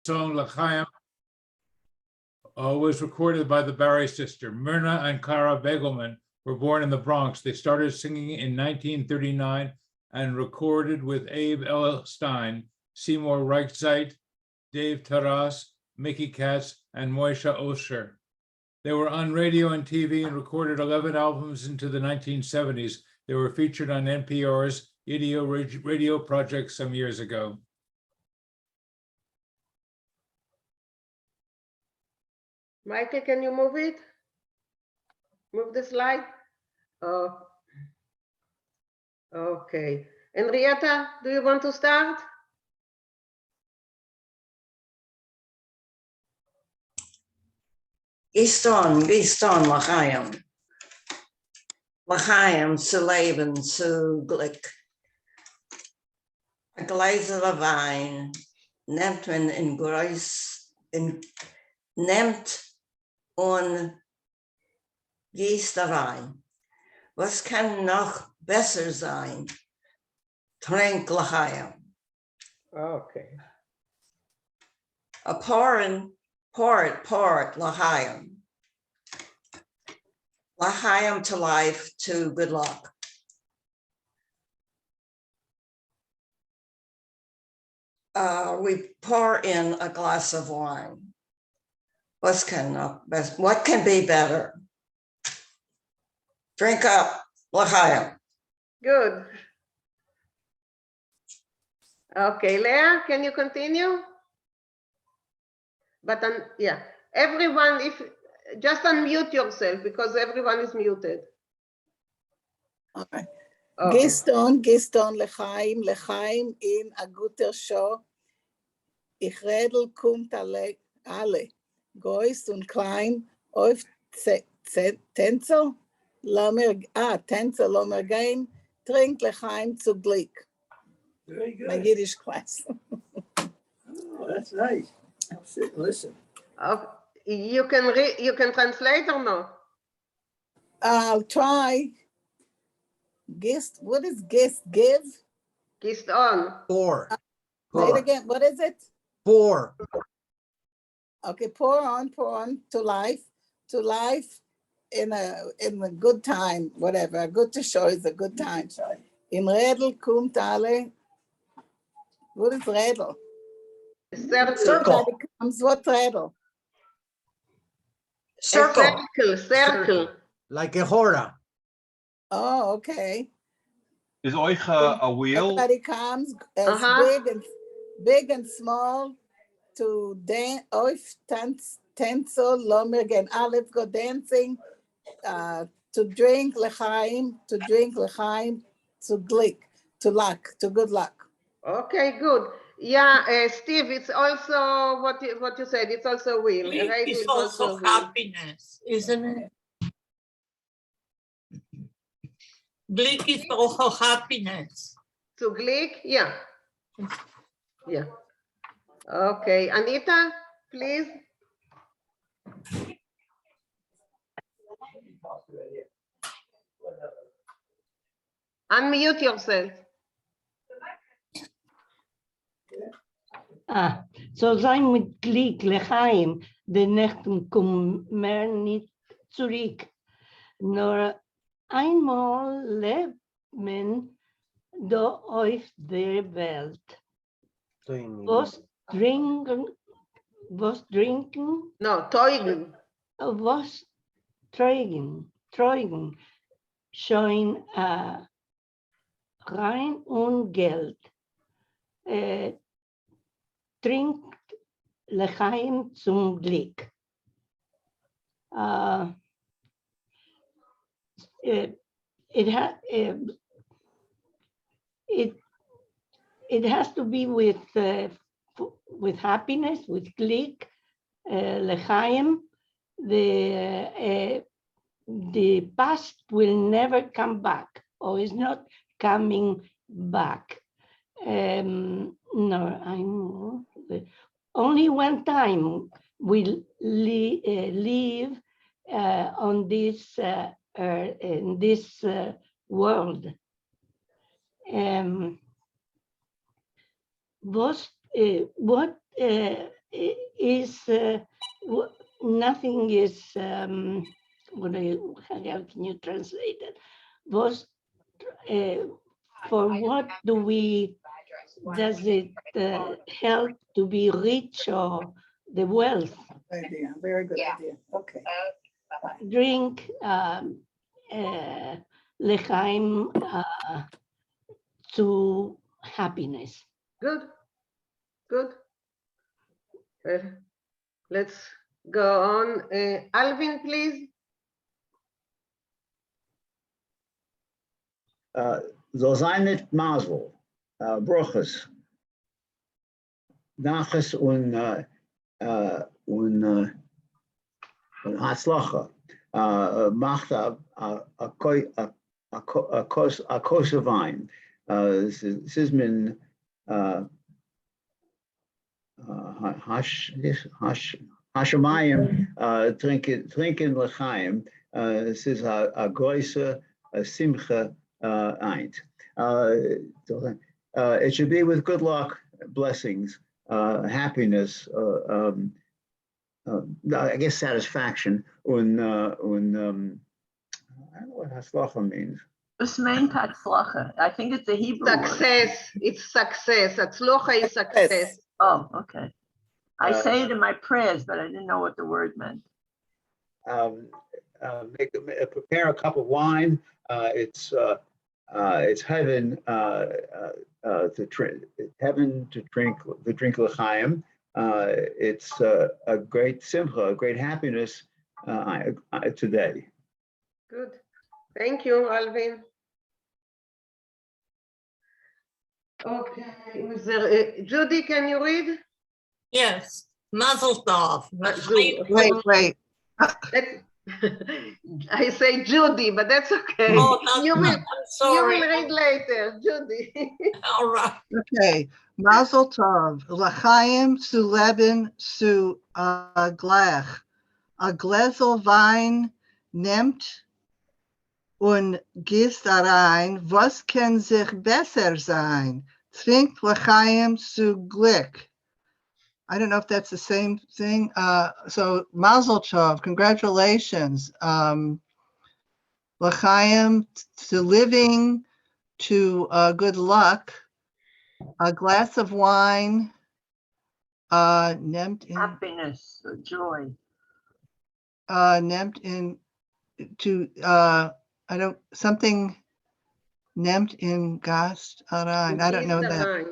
song L'chaim was recorded by the Barry sister. Myrna and Kara Begelman were born in the Bronx. They started singing in 1939 and recorded with Abe Elstein, Seymour Reichzeit, Dave Taras, Mickey Katz, and Moishe Osher. They were on radio and TV and recorded 11 albums into the 1970s. They were featured on NPR's Yiddish radio project some years ago. Michael, can you move it? Move the slide? Oh, okay. Henrietta, do you want to start? Giston, L'chaim. L'chaim, zu leben, zu Glück. A Gläser of wine nimmt man in Groß, nimmt und gießt da rein. Was kann noch besser sein? Trink L'chaim. Okay. A pour it, L'chaim. L'chaim to life, to good luck. We pour in a glass of wine. What can be better? Drink up, L'chaim. Good. Okay, Leah, can you continue? But yeah, everyone, if just unmute yourself because everyone is muted. Okay. Okay. Giston, L'chaim in a guter Show. Ich redel kommt alle, groß und klein, auf Tänzer, Tänzer, lass gehen, trink L'chaim zu Glück. Very good. My Yiddish class. Oh, that's nice. I'll sit and listen. You can translate or no? I'll try. What is gist? Give? Giston. Four. Say it again. What is it? Four. Okay, pour on to life in a good time, whatever. A good to show is a good time. In Redel kommt alle. What is Redel? Circle. Everybody comes, what Redel? Circle. Like a hora. Oh, okay. Is euch a wheel? Everybody comes as big and small to dance. Oif Tänzel, Lomergen. Let's go dancing. To drink L'chaim, to Glück, to luck, to good luck. Okay, good. Yeah, Steve, it's also what you said. It's also will. Glück Right? is It's also will. happiness, isn't it? Glück is also happiness. To Glück, yeah. Yeah. Okay, Anita, please. Unmute yourself. So sein mit Glück, L'chaim, die Nächten kommen mehr nicht zurück. Nur einmal lebt man da auf der Welt. Was trinken? No, Teugen. Was trägen? Schon rein und Geld. Trinkt L'chaim zum Glück. It has to be with happiness, with Glück, L'chaim. The past will never come back, or is not coming back. No, I know. Only one time we live on this in this world. What is nothing is how can you translate it? Was for what does it help to be rich or the wealth? Idea, very good idea. Okay. Drink L'chaim to happiness. Good, good. Let's go on. Alvin, please. Soll sein nicht Mazel, Bruches, Nachas und Hatzlacha. Macht a kosher Wein. Es ist min Hashemayim trinken L'chaim. Es ist a große Simcha Eint. It should be with good luck, blessings, happiness, I guess satisfaction. I don't know what Hatzlacha means. This main Hatzlacha. I think it's a Hebrew word. Success. It's success. Hatzlacha is success. Oh, okay. I say it in my prayers, but I didn't know what the word meant. Prepare a cup of wine. It's heaven to drink l'chaim. It's a great simcha, a great happiness today. Good. Thank you, Alvin. Okay. Is there, Judy, can you read? Yes, Mazel Tov. Wait. I say Judy, but that's okay. Oh, that's you I'm sorry. will read later, Judy. All right. Okay. Mazel Tov. L'chaim zu leben zu glach. A Gläsel Wein nimmt und gießt rein. Was kann sich besser sein? Trink L'chaim zu Glück. I don't know if that's the same thing. So Mazel Tov, congratulations. L'chaim to living, to good luck. A glass of wine. Nehmt in happiness, joy. Nehmt in to something. Nehmt in Gast rein. I don't know that.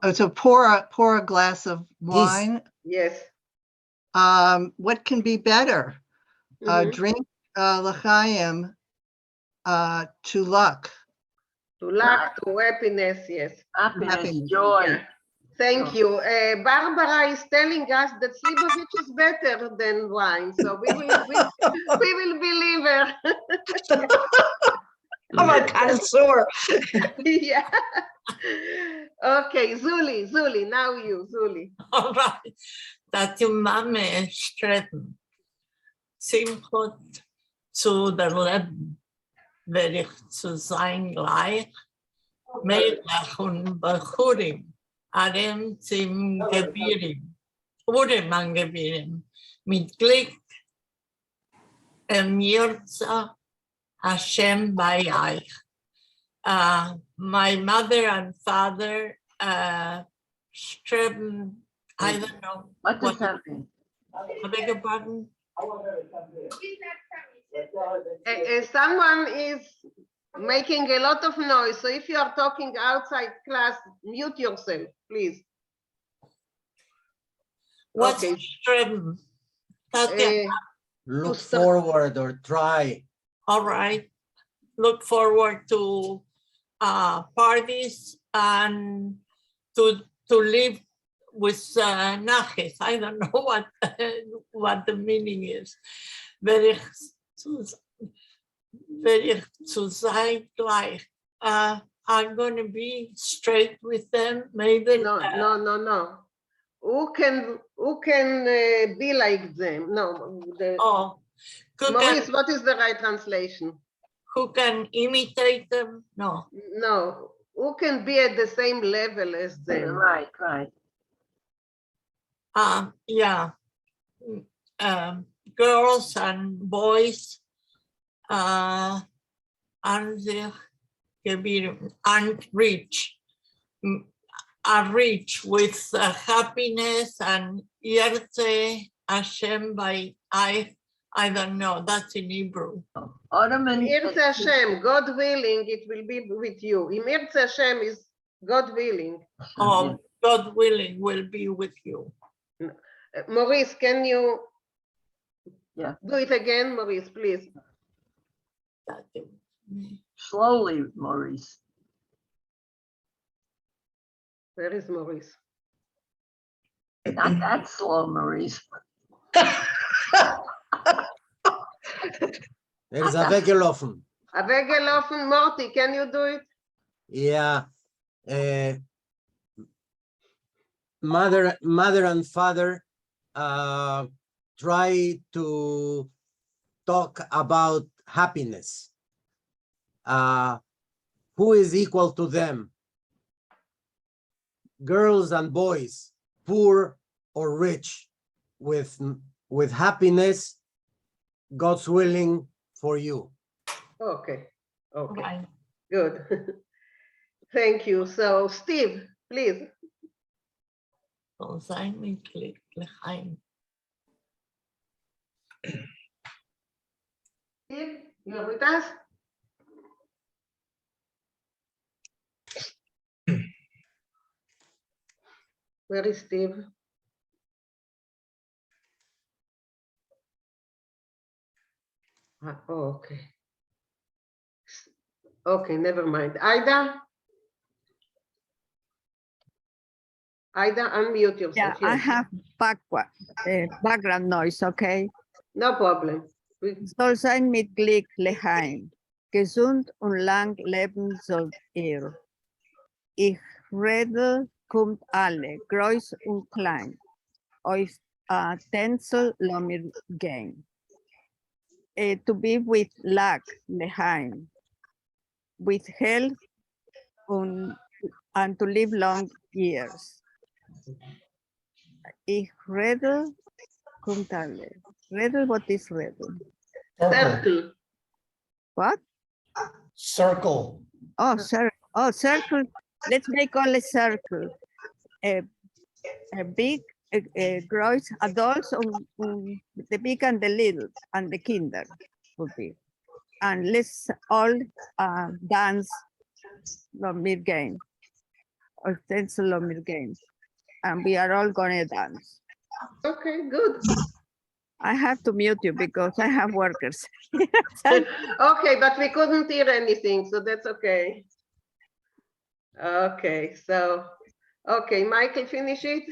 Oh, so pour a glass of wine. Yes. What can be better? Drink l'chaim to luck. To luck, to happiness, yes. Happiness, joy. Yeah. Thank you. Barbara is telling us that Slivovich is better than wine, so we will believe her. I'm a connoisseur. Yeah. Okay, Zuli, now you, Zuli. All right. Dat je Mame streben. Simchot zu der Leben. Werde ich zu sein gleich. Melech und Bachurim. Adem zum Gebirim. Urim an Gebirim. Mit Glück. Mirza Hashem bei euch. My mother and father streben, I don't know. What does that mean? I beg your pardon? Someone is making a lot of noise, so if you are talking outside class, mute yourself, please. What's Okay. streben? Look forward or try. All right. Look forward to parties and to live with Nachis. I don't know what the meaning is. Werde ich zu sein gleich. I'm going to be straight with them. Maybe. No. Who can be like them? No. Maurice, what is the right translation? Who can imitate them? No. No. Who can be at the same level as them? Right. Yeah, girls and boys and rich, are rich with happiness and Yirtze Hashem by I don't know, that's in Hebrew. Yirtze Hashem, God willing, it will be with you. Yirtze Hashem is God willing. Oh, God willing will be with you. Maurice, can you do it again, Maurice, please? Slowly, Maurice. Where is Maurice? Not that slow, Maurice. Er ist weggelaufen. Weggelaufen, Morty, can you do it? Yeah. Mother and father try to talk about happiness. Who is equal to them? Girls and boys, poor or rich, with happiness, God's willing for you. Okay, okay, Right. good. Thank you. So, Steve, please. Sein mit Lechaim. Steve, you're with us? Where is Steve? Oh, okay. Okay, never mind. Ida? Ida, unmute yourself. Yeah, I Yes. have background noise, okay? No problem. Soll sein mit Glück Lechaim, gesund und lang leben soll ihr. Ich rede, kommt alle, groß und klein. Auf Tänzel lass mir gehen. To be with luck, Lechaim, with health and to live long years. Ich rede, kommt alle. Rede, what is rede? Circle. What? Circle. Oh, circle. Oh, circle. Let's make all a circle. A big, gross adults, the big and the little, and the kinder would be. And let's all dance Lomir game, or dance Lomir game. And we are all gonna dance. Okay, good. I have to mute you because I have workers. Okay, but we couldn't hear anything, so that's okay. Okay, so, okay, Michael, finish it.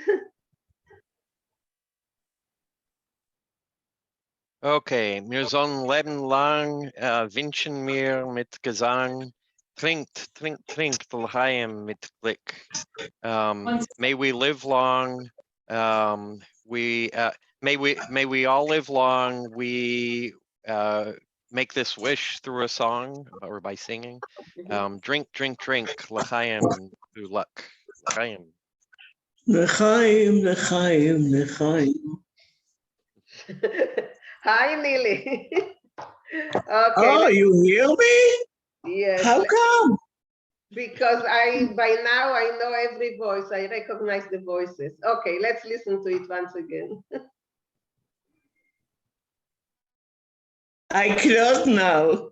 Okay, wir sollen leben lang, wünschen mir mit Gesang, trinkt, trinkt, trinkt, l'chaim mit Glück. May we live long, may we all live long. We make this wish through a song or by singing. Drink, drink, drink, l'chaim, through luck. L'chaim. L'chaim, l'chaim, l'chaim. Hi, Lily. Okay. Oh, you hear me? Yes. How come? Because by now I know every voice. I recognize the voices. Okay, let's listen to it once again. I cannot now.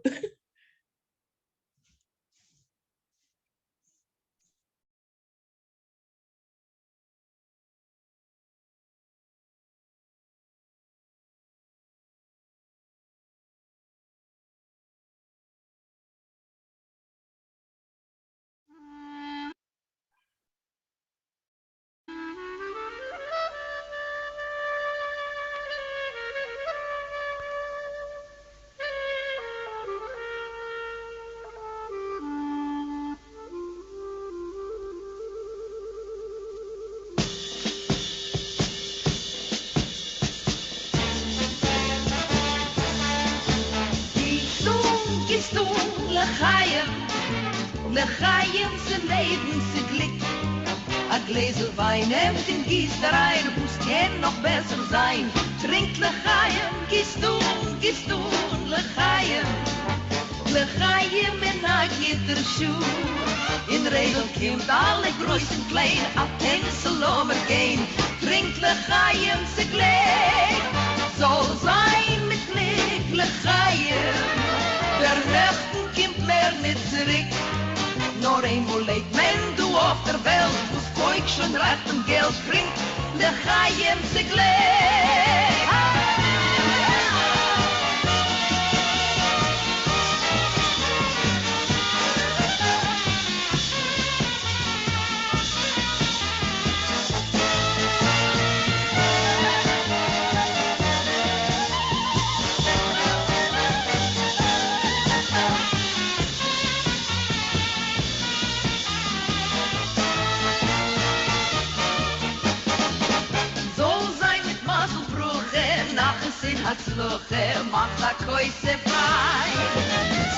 L'chaim, ze leven, ze glik. A gläsel Wein, nehmt den Gieß da rein, Bust kann noch besser sein. Trink L'chaim, gehst du, L'chaim. L'chaim in a Gitterschuh. In Regel kommt alle groß und klein, a Tänzel gehen. Trink L'chaim, se gleich. Soll sein mit Glück, L'chaim. Der Nächten kommt mehr nicht zurück. Nur einmal lebt man du auf der Welt, wo's Volk schon recht und Geld bringt. L'chaim, se gleich. Hatzluche, macht a Koise frei.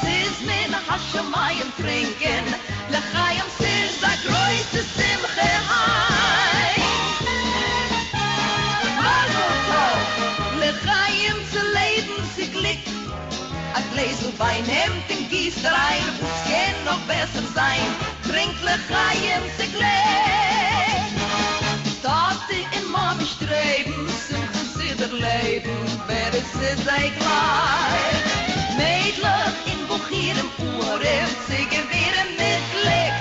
Siz min Hashemayim trinken, L'chaim siz a groise Simche hai. Mazel tov, L'chaim zu leben, sie Glück. A Gläsel Wein hemmt den Gießerei, wo's kann noch besser sein. Trink L'chaim, sie Glück. Tate in Mami streben, Leben, wer ist es sei gleich? Mädchen in Buchir im Uhren, sie gewähren mit Glück.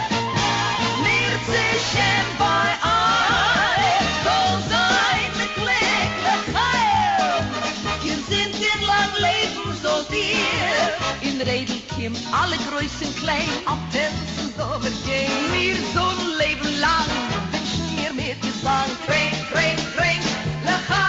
Mir zwischen bei euch, soll sein mit Glück, L'chaim. Wir sind in lang Leben so dir. In Redel kim alle Größen klein, ab Tänzen übergehen. Wir so ein Leben lang, wünschen mir mit Gesang. Trink, trink, trink, L'chaim.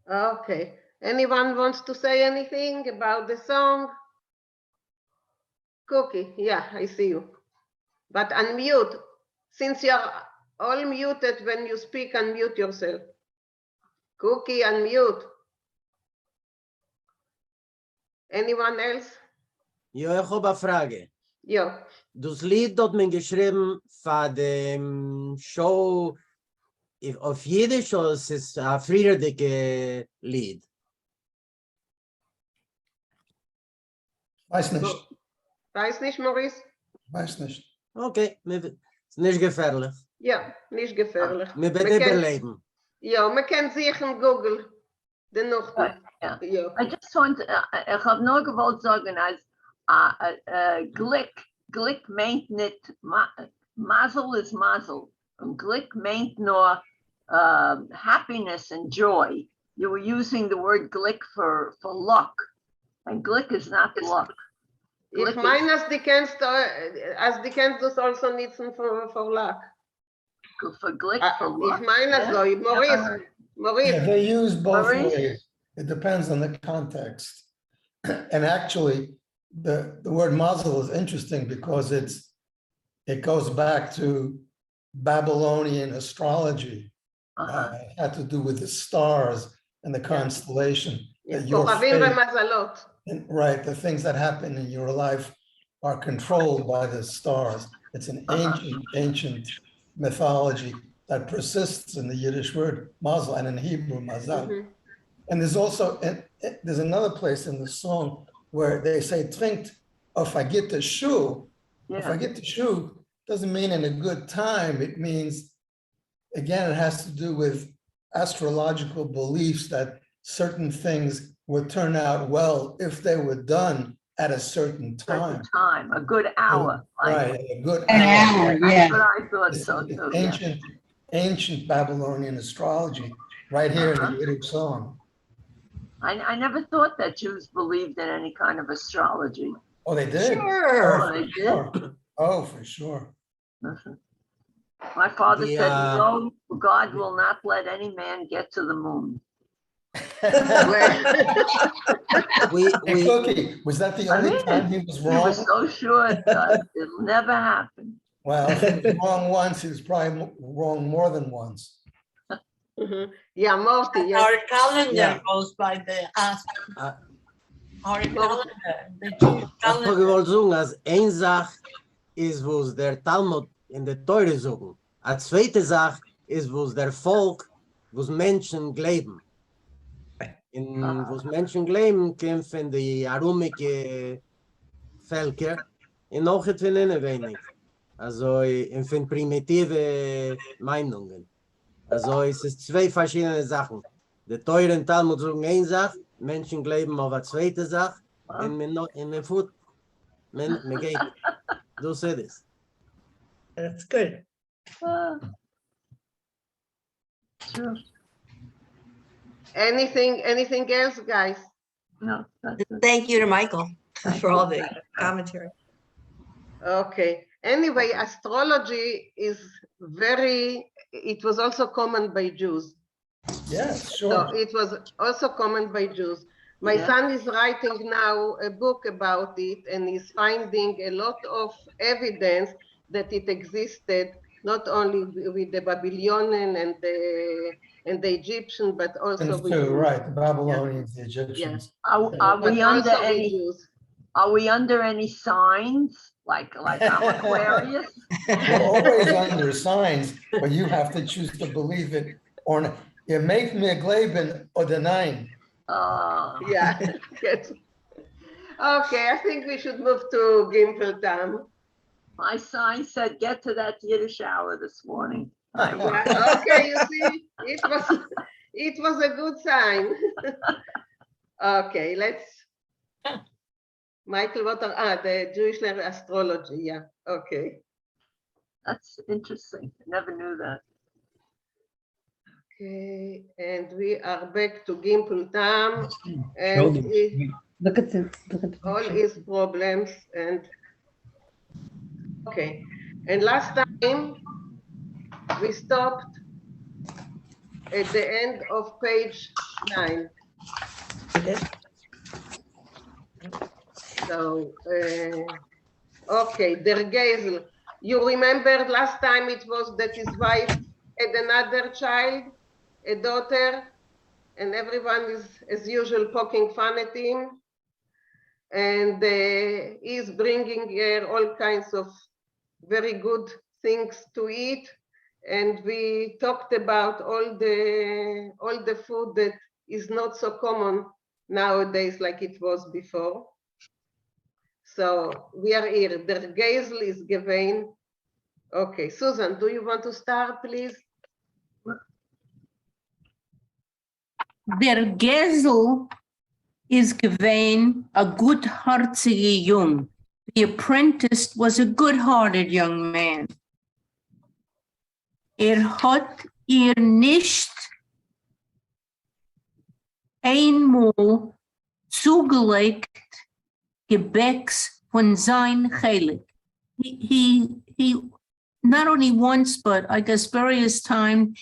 Okay. Anyone wants to say anything about the song? Cookie, yeah, I see you. But unmute. Since you're all muted when you speak, unmute yourself. Cookie, unmute. Anyone else? Ja, ich habe eine Frage. Ja. Das Lied dort mir geschrieben von dem Show auf Yiddish oder es ist ein friedliche Lied? Weiß nicht. Weiß nicht, Maurice? Weiß nicht. Okay, ist nicht gefährlich. Ja, nicht gefährlich. Wir werden überleben. Ja, man kann sich in Google den noch. Yeah. I just want, ich habe nur gewollt sagen, als Glick meint nicht, Mazel is Mazel. And Glick meant nur happiness and joy. You were using the word Glick for luck. And Glick is not luck. Ich meine, als die kannst du es also nutzen for luck. For Glick, for luck. Ich meine, so, Maurice. Yeah, they use both ways. It depends on the context. And actually, the word mazel is interesting because it goes back to Babylonian astrology. It had to do with the stars and the constellation. That your fate, and, right, the things that happen in your life are controlled by the stars. It's an ancient mythology that persists in the Yiddish word mazel and in Hebrew mazal. And there's also, there's another place in the song where they say, trinkt if I get the shoe. If I get the shoe, doesn't mean in a good time. It means, again, it has to do with astrological beliefs that certain things would turn out well if they were done at a certain time. A good hour. Right, a good hour. Yeah. That's what I thought so too. Ancient Babylonian astrology, right here in the Yiddish song. I never thought that Jews believed in any kind of astrology. Oh, they did? Sure. Oh, They did. sure. Oh, for sure. My father said, no, God will not let any man get to the moon. Hey, Cookie, was that the only time he was He wrong? was so sure it'll never happen. Well, if he was wrong once, he was probably wrong more than once. Yeah, Morty, yes. Our calendar Yeah. goes by the our Morty. calendar, the Jewish Ich calendar. wollte sagen, als eine Sache ist, was der Talmud in der Teure sagen. Eine zweite Sache ist, was der Volk, was Menschen glauben. In was Menschen glauben, kommt von die arumike Völker und noch von ihnen wenig. Also von primitive Meinungen. Also es ist zwei verschiedene Sachen. Der Teure und Talmud sagen eine Sache, Menschen glauben auf eine zweite Sache und man foot, man geht. Du said this. That's good. True. Anything else, guys? No. Thank you to Michael for all the commentary. Okay. Anyway, astrology is it was also common by Jews. Yes, sure. So it was also common by Jews. My son is writing now a book about it, and he's finding a lot of evidence that it existed, not only with the Babylonian and the Egyptian, but also And with too, Jews. right, the Babylonians, the Egyptians. Are But we under also with any? Jews. Are we under any signs? Like I'm Aquarius? We're always under signs, but you have to choose to believe it or not. You make me a gleben or the nine. Yeah, good. Okay, I think we should move to Vinkl time. My sign said, get to that Yiddish hour this morning. Yeah, okay, you see, it was a good sign. Okay, let's. Michael, what are the Jewish astrology? Yeah, okay. That's interesting. I never knew that. Okay, and we are back to Vinkl time, Show and them. Look at all his problems and okay. And last time we stopped at the end of page 9. So, okay, der Geisel. You remember last time it was that his wife had another child, a daughter, and everyone is, as usual, poking fun at him. And he's bringing her all kinds of very good things to eat. And we talked about all the food that is not so common nowadays like it was before. So we are here. Der Geisel is given. Okay, Susan, do you want to start, please? Der Gesel is given a good-heartige Jung. The apprentice was a good-hearted young man. Hat ihr nicht einmal zugelegt Gebäcks von sein Chelik. He not only once, but I guess various times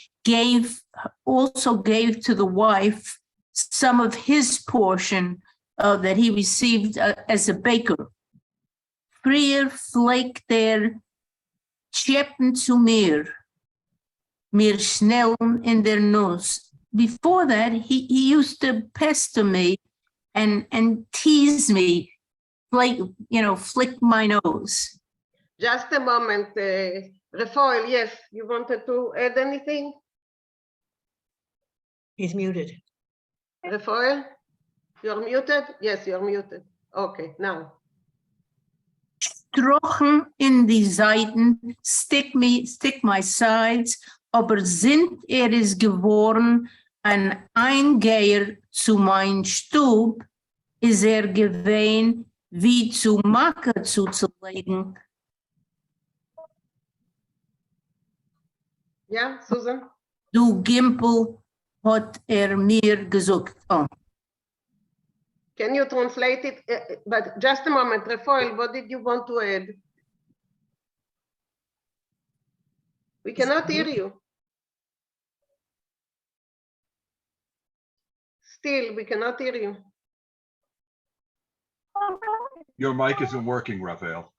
also gave to the wife some of his portion that he received as a baker. Früher pflegt Schäppen zu mir schnell in der Nuss. Before that, he used to pester me and tease me, like, flick my nose. Just a moment, Rafael, yes, you wanted to add anything? He's muted. Rafael, you're muted? Yes, you're muted. Okay, now. Strochen in die Seiten, stick my sides, aber sind is geworden ein Eingeher zu mein Stub, is gewesen, wie zu Macke zuzulegen. Ja, Susan? Du Gimpel, hat mir gesagt. Oh. Can you translate it? But just a moment, Rafael, what did you want to add? We cannot hear you. still, we cannot hear you. Your mic isn't working, Raphael.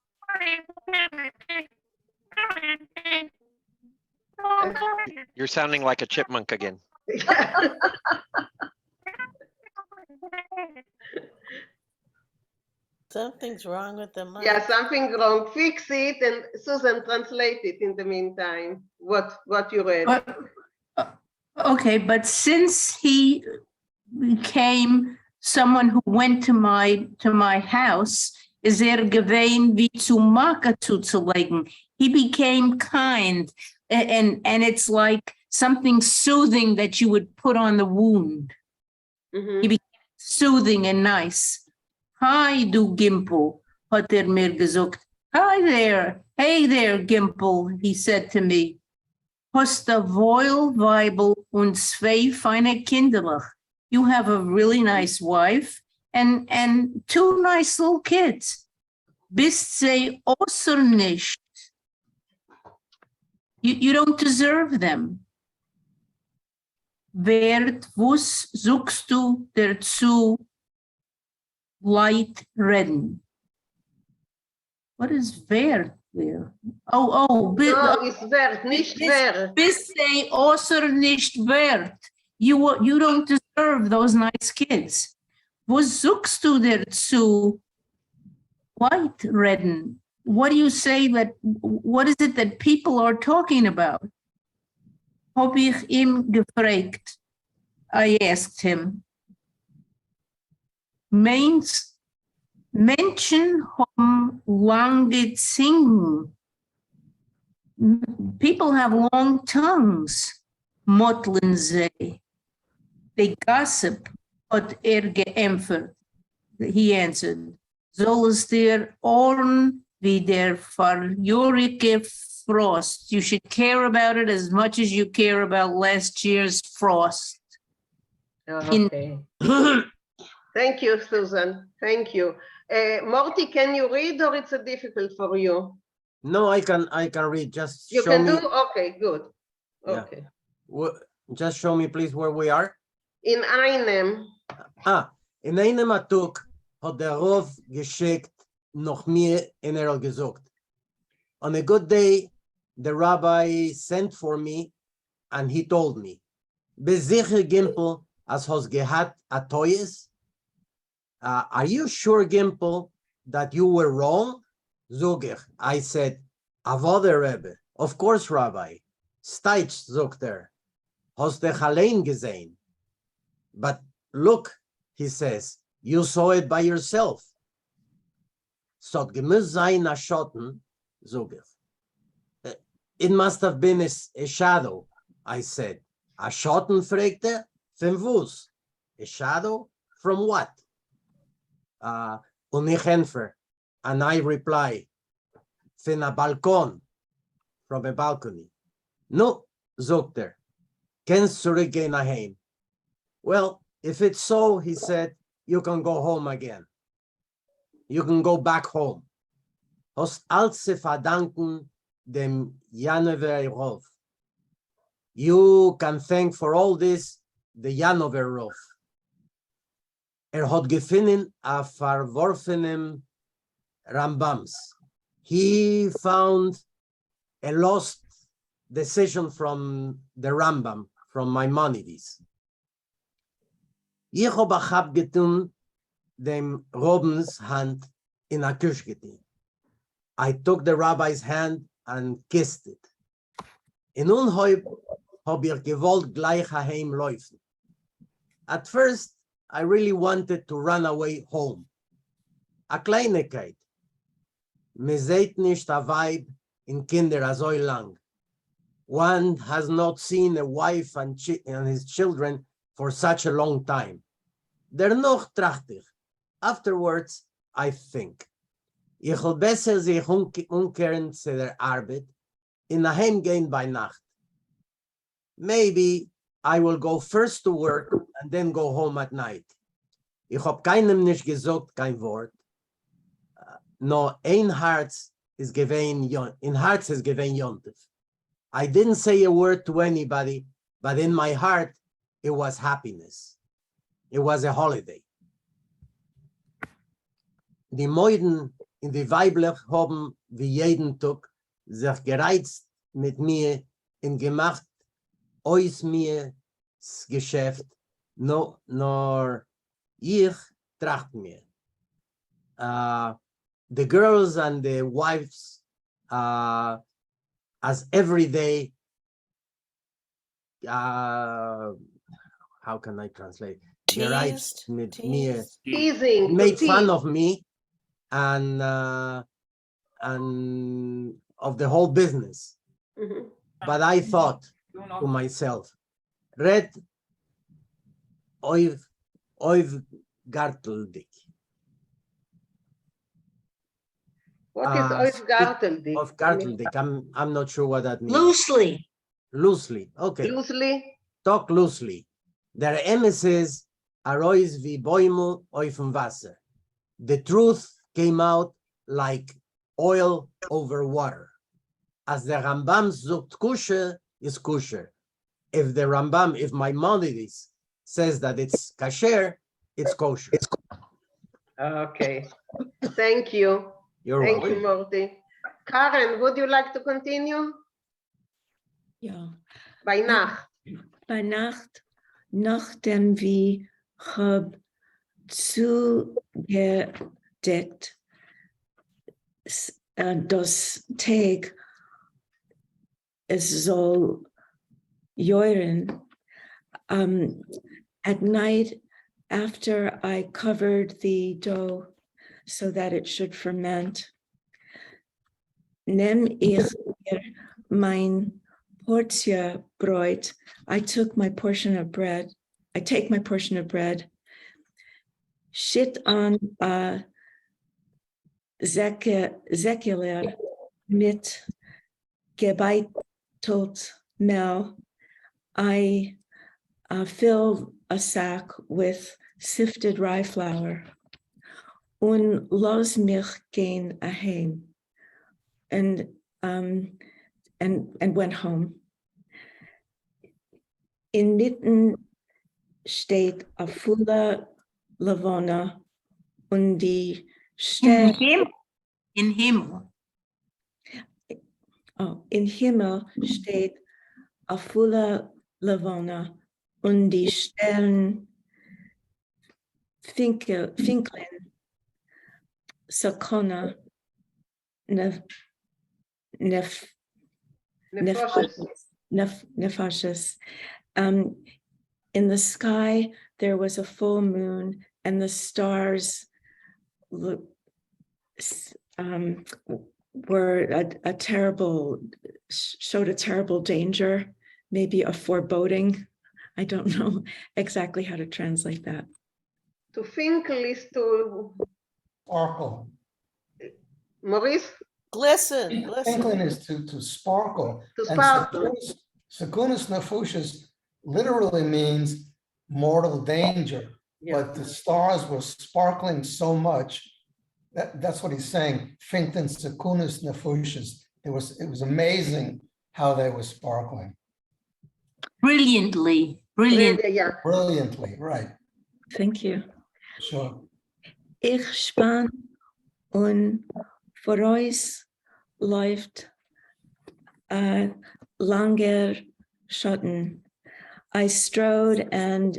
You're sounding like a chipmunk again. Something's wrong with the mic. Yeah, something wrong. Fix it and Susan, translate it in the meantime, what you read. Okay, but since he became someone who went to my house, is gewein wie zu Maka zuzulegen. He became kind, and it's like something soothing that you would put on the wound. He became soothing and nice. Hi, du Gimpel, hat mir gesagt. Hi there. Hey there, Gimpel, he said to me. Hast a Voil Weibel und zwei feine Kinderlach. You have a really nice wife and two nice little kids. Bist sie außer nicht. You don't deserve them. Werd was suchst du dazu Light reden? What is wert there? Oh, no, it's wert, nicht wert. Bist sie außer nicht wert. You don't deserve those nice kids. Was suchst du dazu Light reden? What do you say what is it that people are talking about? Hab ich ihm gefragt. I asked him. Menschen haben lange Zungen. People have long tongues, motteln sie. They gossip, hat geämpft. He answered. Soll es dir Ohren wie der verjährige Frost? You should care about it as much as you care about last year's frost. Okay. Thank you, Susan. Thank you. Morty, can you read or it's difficult for you? No, I can read. Just you show can me. do? Okay, good. Okay. Yeah. Just show me, please, where we are. In einem. In einem Atuk hat der Rov geschickt noch mir in gesucht. On a good day, the rabbi sent for me and he told me, Besicher Gimpel, as has gehat a toyes? Are you sure, Gimpel, that you were wrong? Zog I said, Avode Rebbe, of course, Rabbi. Steitsch, zogt Hast dich allein gesehen? But look, he says, you saw it by yourself. So gemus sein a Schotten, zog It must have been a shadow, I said. A Schotten, fragte, from wus? A shadow? From what? Und ich entfer, and I reply, from a balcon, from a balcony. No, zogt kennst zurückgehen nach heim. Well, if it's so, he said, you can go home again. You can go back home. Hast alles zu verdanken dem Janover Rov. You can thank for all this the Janover Rov. Hat gefunden a verworfenem Rambams. He found a lost decision from the Rambam, from Maimonides. Ich hab getun dem Robens Hand in a Küche getan. I took the rabbi's hand and kissed it. In unheub hab ich gewollt gleich heim laufen. At first, I really wanted to run away home. A Kleinigkeit. Me seht nicht a Weib in Kinder so lang. One has not seen a wife and his children for such a long time. Dennoch tracht ich. Afterwards, I think. Ich will besser sich umkehren zu der Arbeit, in a heimgehen by Nacht. Maybe I will go first to work and then go home at night. Ich hab keinem nicht gesagt, kein Wort. No, in Herz is given Yontif. I didn't say a word to anybody, but in my heart, it was happiness. it was a holiday. Die Meuden in die Weiblich haben wie jeden Tag sich gereizt mit mir und gemacht aus mir das Geschäft, nor ich tracht mir. The girls and the wives, as every day, how can I translate? Gereizt mit mir, Teasing, made to fun tease. of me and of the whole business. Mhm. But I thought to myself, Red oiv garteldik. What is Oifgarteldik? Of garteldik. I'm not sure what that means. Loosely. Loosely. Okay. Loosely? Talk loosely. Der emisses arois wie Bäume auf dem Wasser. The truth came out like oil over water. As the Rambam sucht kusher is kusher. If the Rambam, if Maimonides says that it's kasher, it's kosher. Okay. Thank you. You're Thank welcome. you, Morty. Karen, would you like to continue? Ja. Bei Nacht. Bei Nacht, nachdem wir hab zugedeckt, das Tag, es soll jäuren. At night, after I covered the dough so that it should ferment, nehm ich mir mein Portia Brot. I took my portion of bread. I take my portion of bread, shit on Säckler mit gebeitelt Mehl. I fill a sack with sifted rye flour und los mich gehen aheim, and went home. Inmitten steht a Fula Lavona und die Sterne. In Himmel. Oh, in Himmel steht a Fula Lavona und die Sterne Vinklin, Sakona, Nefashis. In the sky, there was a full moon, and the stars showed a terrible danger, maybe a foreboding. I don't know exactly how to translate that. To Vinkl is to Sparkle. Maurice? Glisten. Twinkling is to sparkle. To And sparkle. Sakunas Nefushis literally means mortal danger. Yeah. But the stars were sparkling so much. That's what he's saying. Finklin Sakunas Nefushis. It was amazing how they were sparkling. Brilliantly. Brilliantly, right. Thank you. Sure. Ich spann und vor uns läuft langer Schatten. I strode and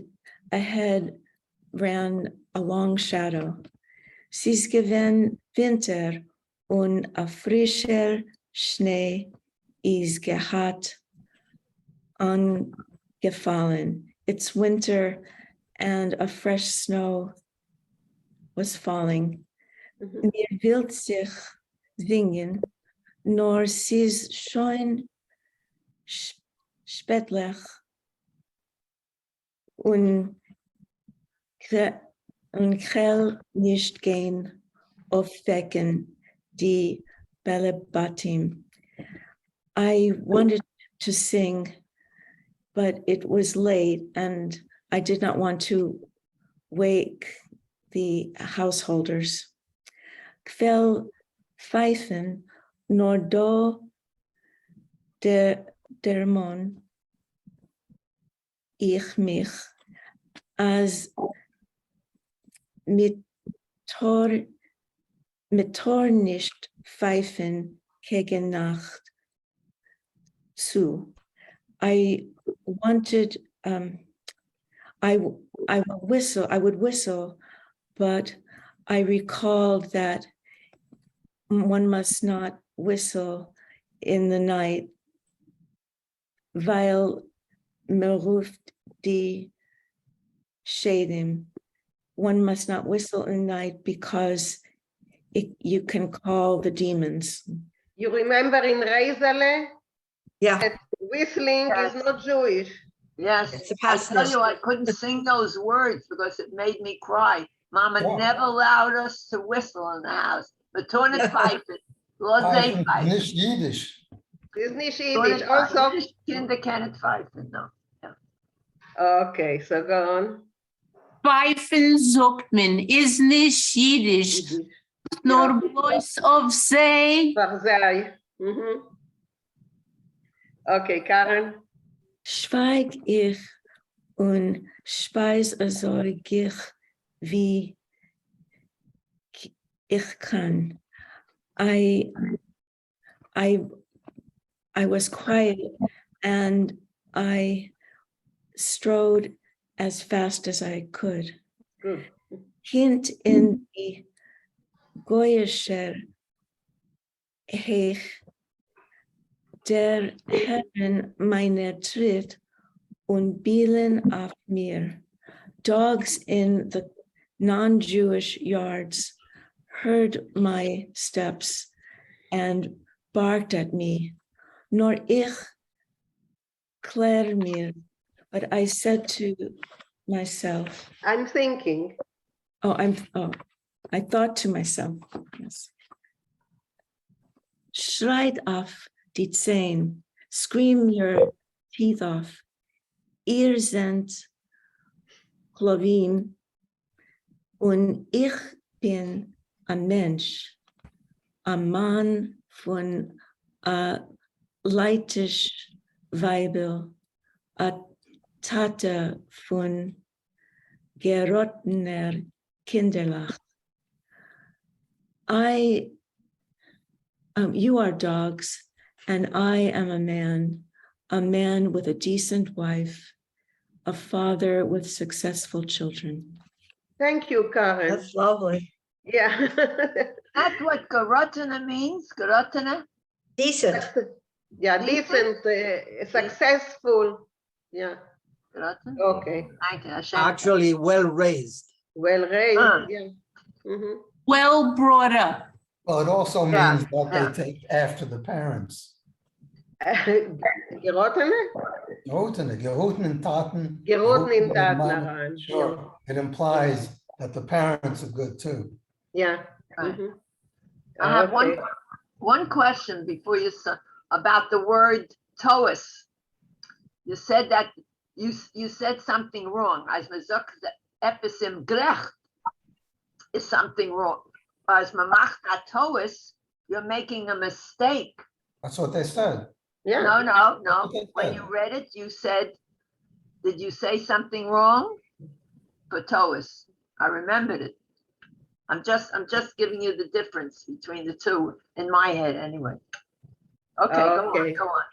ahead ran a long shadow. Sie's gewinn Winter und a frischer Schnee is gehat angefallen. It's winter and a fresh snow was falling. Mir wild sich singen, nor sie's schon spätlich und grell nicht gehen aufwecken die Belebatim. I wanted to sing, but it was late and I did not want to wake the householders. Kvel pfeifen nor do dermon ich mich as mit Tor nicht pfeifen gegen Nacht zu. I wanted, I would whistle, but I recalled that one must not whistle in the night, weil mir ruft die Shadim. One must not whistle in the night because you can call the demons. You remember in Reisele? Yeah. That whistling is not Jewish. Yes, It's a I past tell you, I couldn't sing those words because it made me cry. Mama Yeah. never allowed us to whistle in the house. Betonet pfeifen, bloß Pfeifen, pfeifen. nicht Yiddish. It's nicht Yiddish. Also, Kinder kennen pfeifen, no. okay, so go on. Pfeifen sagt man, ist nicht Yiddish. Nor voice of say. Verzei. Mhm. Okay, Karen. Schweig ich und speissorgig wie ich kann. I was quiet and I strode as fast as I could. Good. Hint in die goyischer Heich der Herren meiner Tritt und Bielen auf mir. Dogs in the non-Jewish yards heard my steps and barked at me. Nor ich klär mir, but I said to myself, I'm thinking. I thought to myself, yes. Schreit auf die Zähne, scream your teeth off. Ihr seid Klovin und ich bin ein Mensch, ein Mann von leitisch Weibel, a Tate von gerottener Kinderlach. You are dogs, and I am a man with a decent wife, a father with successful children. Thank you, Karen. That's lovely. Yeah. That's what gerottene means, gerottene? Decent. Yeah, decent, successful. Yeah. Gerottene? Okay. Thank you, Hashem. Actually, well raised. Well raised, Ah. yeah. Mhm. Well brought up. Well, it also Yeah, means that yeah. they take after the parents. Gerottene? Gerotene Taten. Geroten in gerotene Taten Mann. herein. Sure, it implies that the parents are good too. Yeah. Right. Mhm. I have Okay. one question before you about the word toas. You said that you said something wrong. As man sagt, episim gerecht is something wrong. As man macht a toas, you're making a mistake. That's what they said. Yeah. No. When you read it, you said, did you say something wrong? For toas. I remembered it. I'm just giving you the difference between the two in my head anyway. Okay, Okay. go on.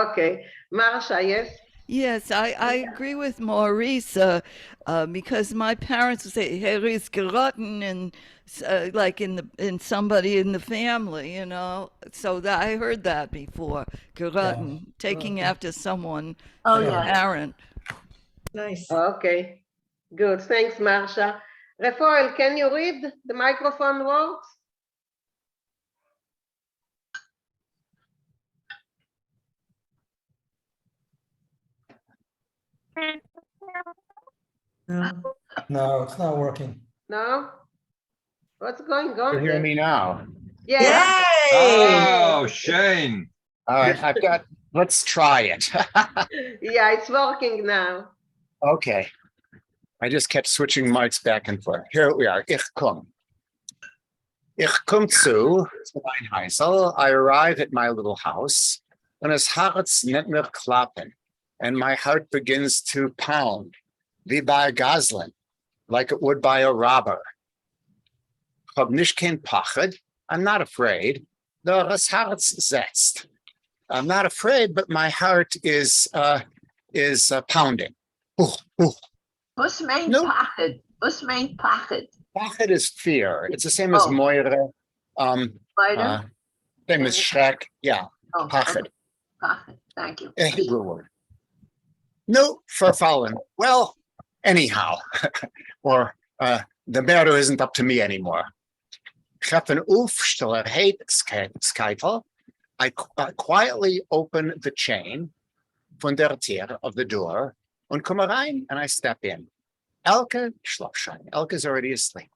Okay. Marsha, yes? Yes, I agree with Maurice because my parents would say "Here is gerotten" and like in somebody in the family, you know. So that I heard that before, gerotten, taking after someone, Oh, like a yeah. parent. Nice. Okay. Good. Thanks, Marsha. Rafael, can you read? The microphone works? No, it's not working. No? What's going on? You hear there? me now? Yeah. Oh, Shane. All right, let's try it. Yeah, it's working now. Okay. I just kept switching mics back and forth. Here we are. Ich komm. Ich komm zu mein Heisel. I arrive at my little house, and es Herz nicht mehr klappen, and my heart begins to pound, wie bei Goslin. like it would by a robber. Hab nicht kein Pachad. I'm not afraid. Nur das Herz setzt. I'm not afraid, but my heart is pounding. Was meint No. pachad? Was meint pachad? Pachad is fear. It's the same as moire. Moire? Same as Shrek. Yeah, Oh, pachad. okay. Pachad, thank you. A Hebrew word. No, verfallen. Well, anyhow, or the matter isn't up to me anymore. Ich habe einen Aufstellerheitskeitel. I quietly open the chain von der Tür of the door und komme rein and I step in. Elke schläft schon. Elke's already asleep.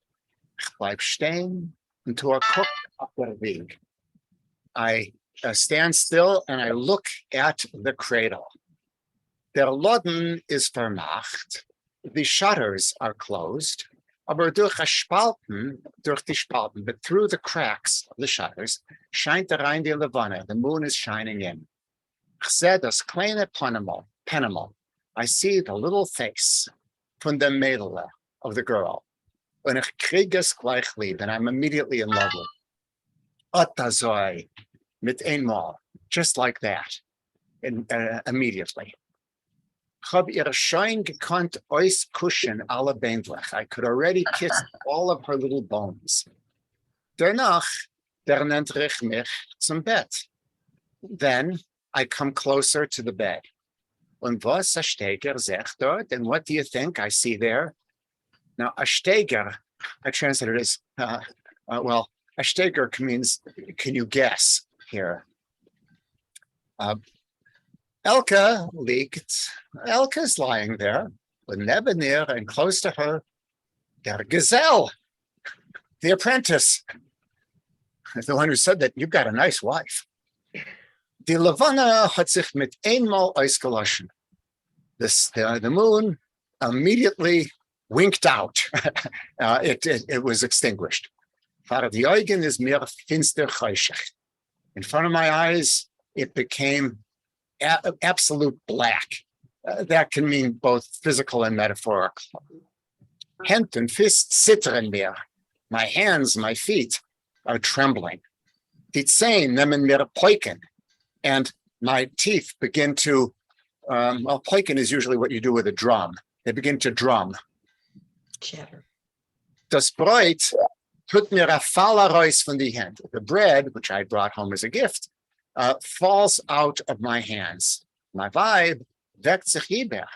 Ich bleib stehen und tue guck auf der Weg. I stand still and I look at the cradle. Der Laden is vermacht. The shutters are closed. Aber durch die Spalten, but through the cracks of the shutters, scheint rein die Levana. The moon is shining in. Ich sehe das kleine Panama. I see the little face von dem Mädel of the girl. Und ich kriege es gleich lieb, and I'm immediately in love with it. Otazoi, mit einmal, just like that, and immediately. Ich habe ihr schon gekonnt auskuschen alle Bändlich. I could already kiss all of her little bones. Danach, nennt ich mich zum Bett. Then I come closer to the bed. Und was a Steger sagt dort? And what do you think I see there? Now, a Steger, I translated as, well, a Steger means, can you guess here? Elke liegt. Elke's lying there, with neben ihr and close to her, der Gazelle, the apprentice, the one who said that you've got a nice wife. Die Levana hat sich mit einmal ausgelöschen. The moon immediately winked out. It was extinguished. Vor die Augen is mir finster chayshech. In front of my eyes, it became absolute black. That can mean both physical and metaphorical. Hand and fist zittern mir. My hands, my feet are trembling. Die Zehen nehmen mir Poiken. And my teeth begin to, well, Poiken is usually what you do with a drum. They begin to drum. Chatter. Das Brot tut mir a Faller raus von die Hand. The bread, which I brought home as a gift, falls out of my hands. My vibe weckt sich Iber.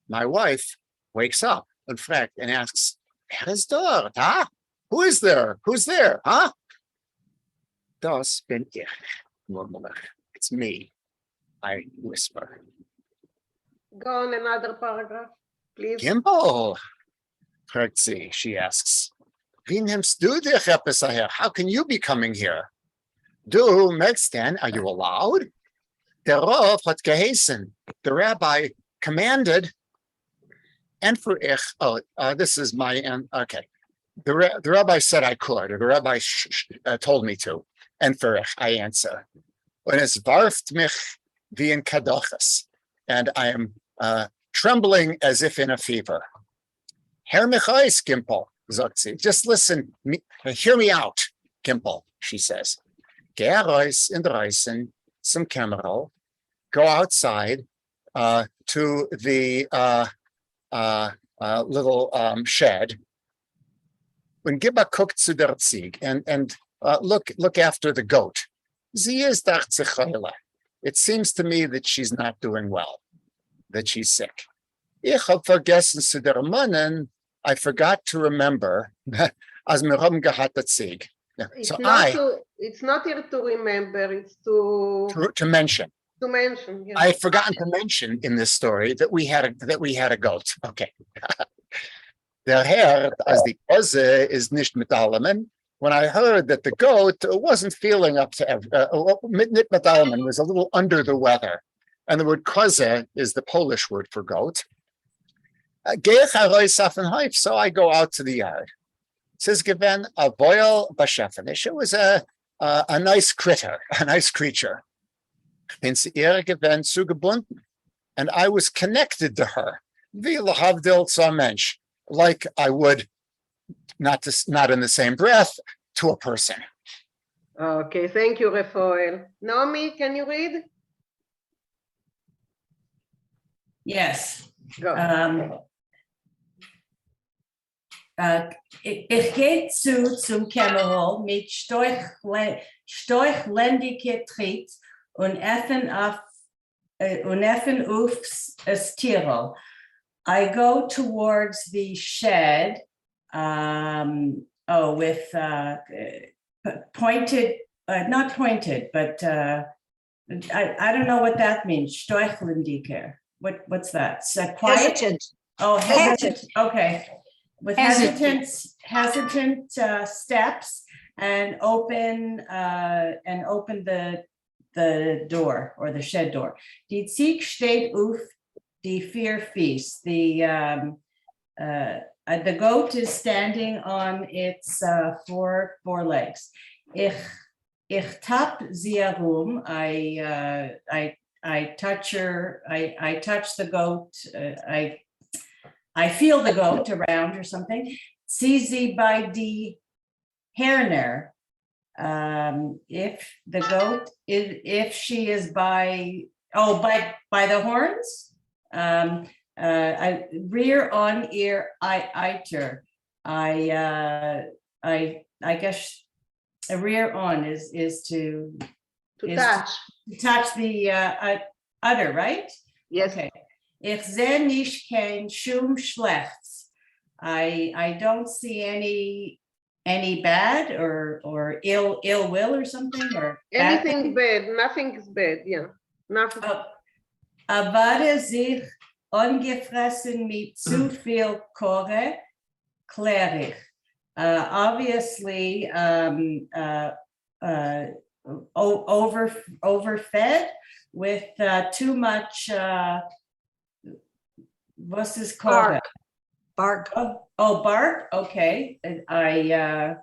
My wife wakes up and fragt and asks, wer ist dort, huh? Who is there? Who's there, huh? Das bin ich, murmel ich. It's me, I whisper. Go on another paragraph, please. Gimbal, fragt sie, she asks. Wie nimmst du dich etwas her? How can you be coming here? Du, Megstan, are you allowed? Der Rav hat geheißen. The rabbi commanded, and for ich, this is my, okay. The rabbi said I could, or the rabbi told me to, and for ich, I answer. Und es warft mich wie in Kadochas, and I am trembling as if in a fever. Hör mich aus, Gimpel, sagt sie. Just listen, hear me out, Gimpel, she says. Geh raus in draußen zum Kämmerl, go outside to the little shed, und gib a guck zu der Zieg, and look after the goat. Sie ist dacht. It seems to me that she's not doing well, that she's sick. Ich hab vergessen zu der Mannen, I forgot to remember, as mir haben gehabt der Zieg. It's So it's not here to remember, it's to mention. To mention. Yes. I had forgotten to mention in this story that we had a goat. Okay. Der Herr, as the Oze is nicht mit allemen. When I heard that the goat wasn't feeling up to mit allemen, was a little under the weather, and the word koze is the Polish word for goat. So I go out to the yard. It says given a boil bashefanish. It was a nice critter, a nice creature. And I was connected to her. Wie lahavdil zu Mensch. like I would not in the same breath to a person. Okay, thank you, Rafael. Naomi, can you read? Yes. Go. Ich gehe zum Kämmerhol mit storchländige Tritt und effen aufs Tirol. I go towards the shed with pointed, not pointed, but I don't know what that means. Storchländige. What's that? Quiet? Hesitant. Oh, hesitant. Okay. With hesitant steps and open the door or the shed door. Die Zieg steht auf die vier Fies. The goat is standing on its four legs. Ich tap sie herum. I touch her. I touch the goat. I feel the goat around or something. Sie sie bei die Herner. If the goat is, if she is by the horns. I rear on ear eiter. I guess a rear on is to touch the udder, right? Yes. Okay. Ich sehe nicht kein Schum schlechts. I don't see any bad or ill will or something or anything bad. Nothing is bad. Yeah, nothing. Aber sich ungefressen mit zu viel Kore, klärig. Obviously, overfed with too much. What's this called? Bark. Oh, bark. Okay. I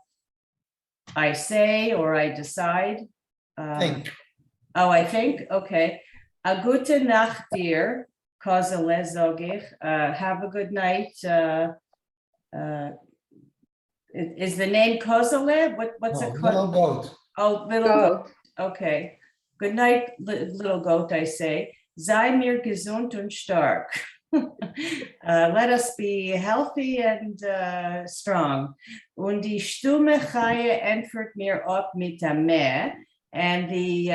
say or I decide. Think. I think. Okay. A gute Nacht, dear. Kozele zogich. Have a good night. Is the name Kozele? What's it called? Little goat. Oh, little goat. Okay. Good night, little goat, I say. Sei mir gesund und stark. Let us be healthy and strong. Und die stumme Chaie entfert mir ab mit dem Meer. And the,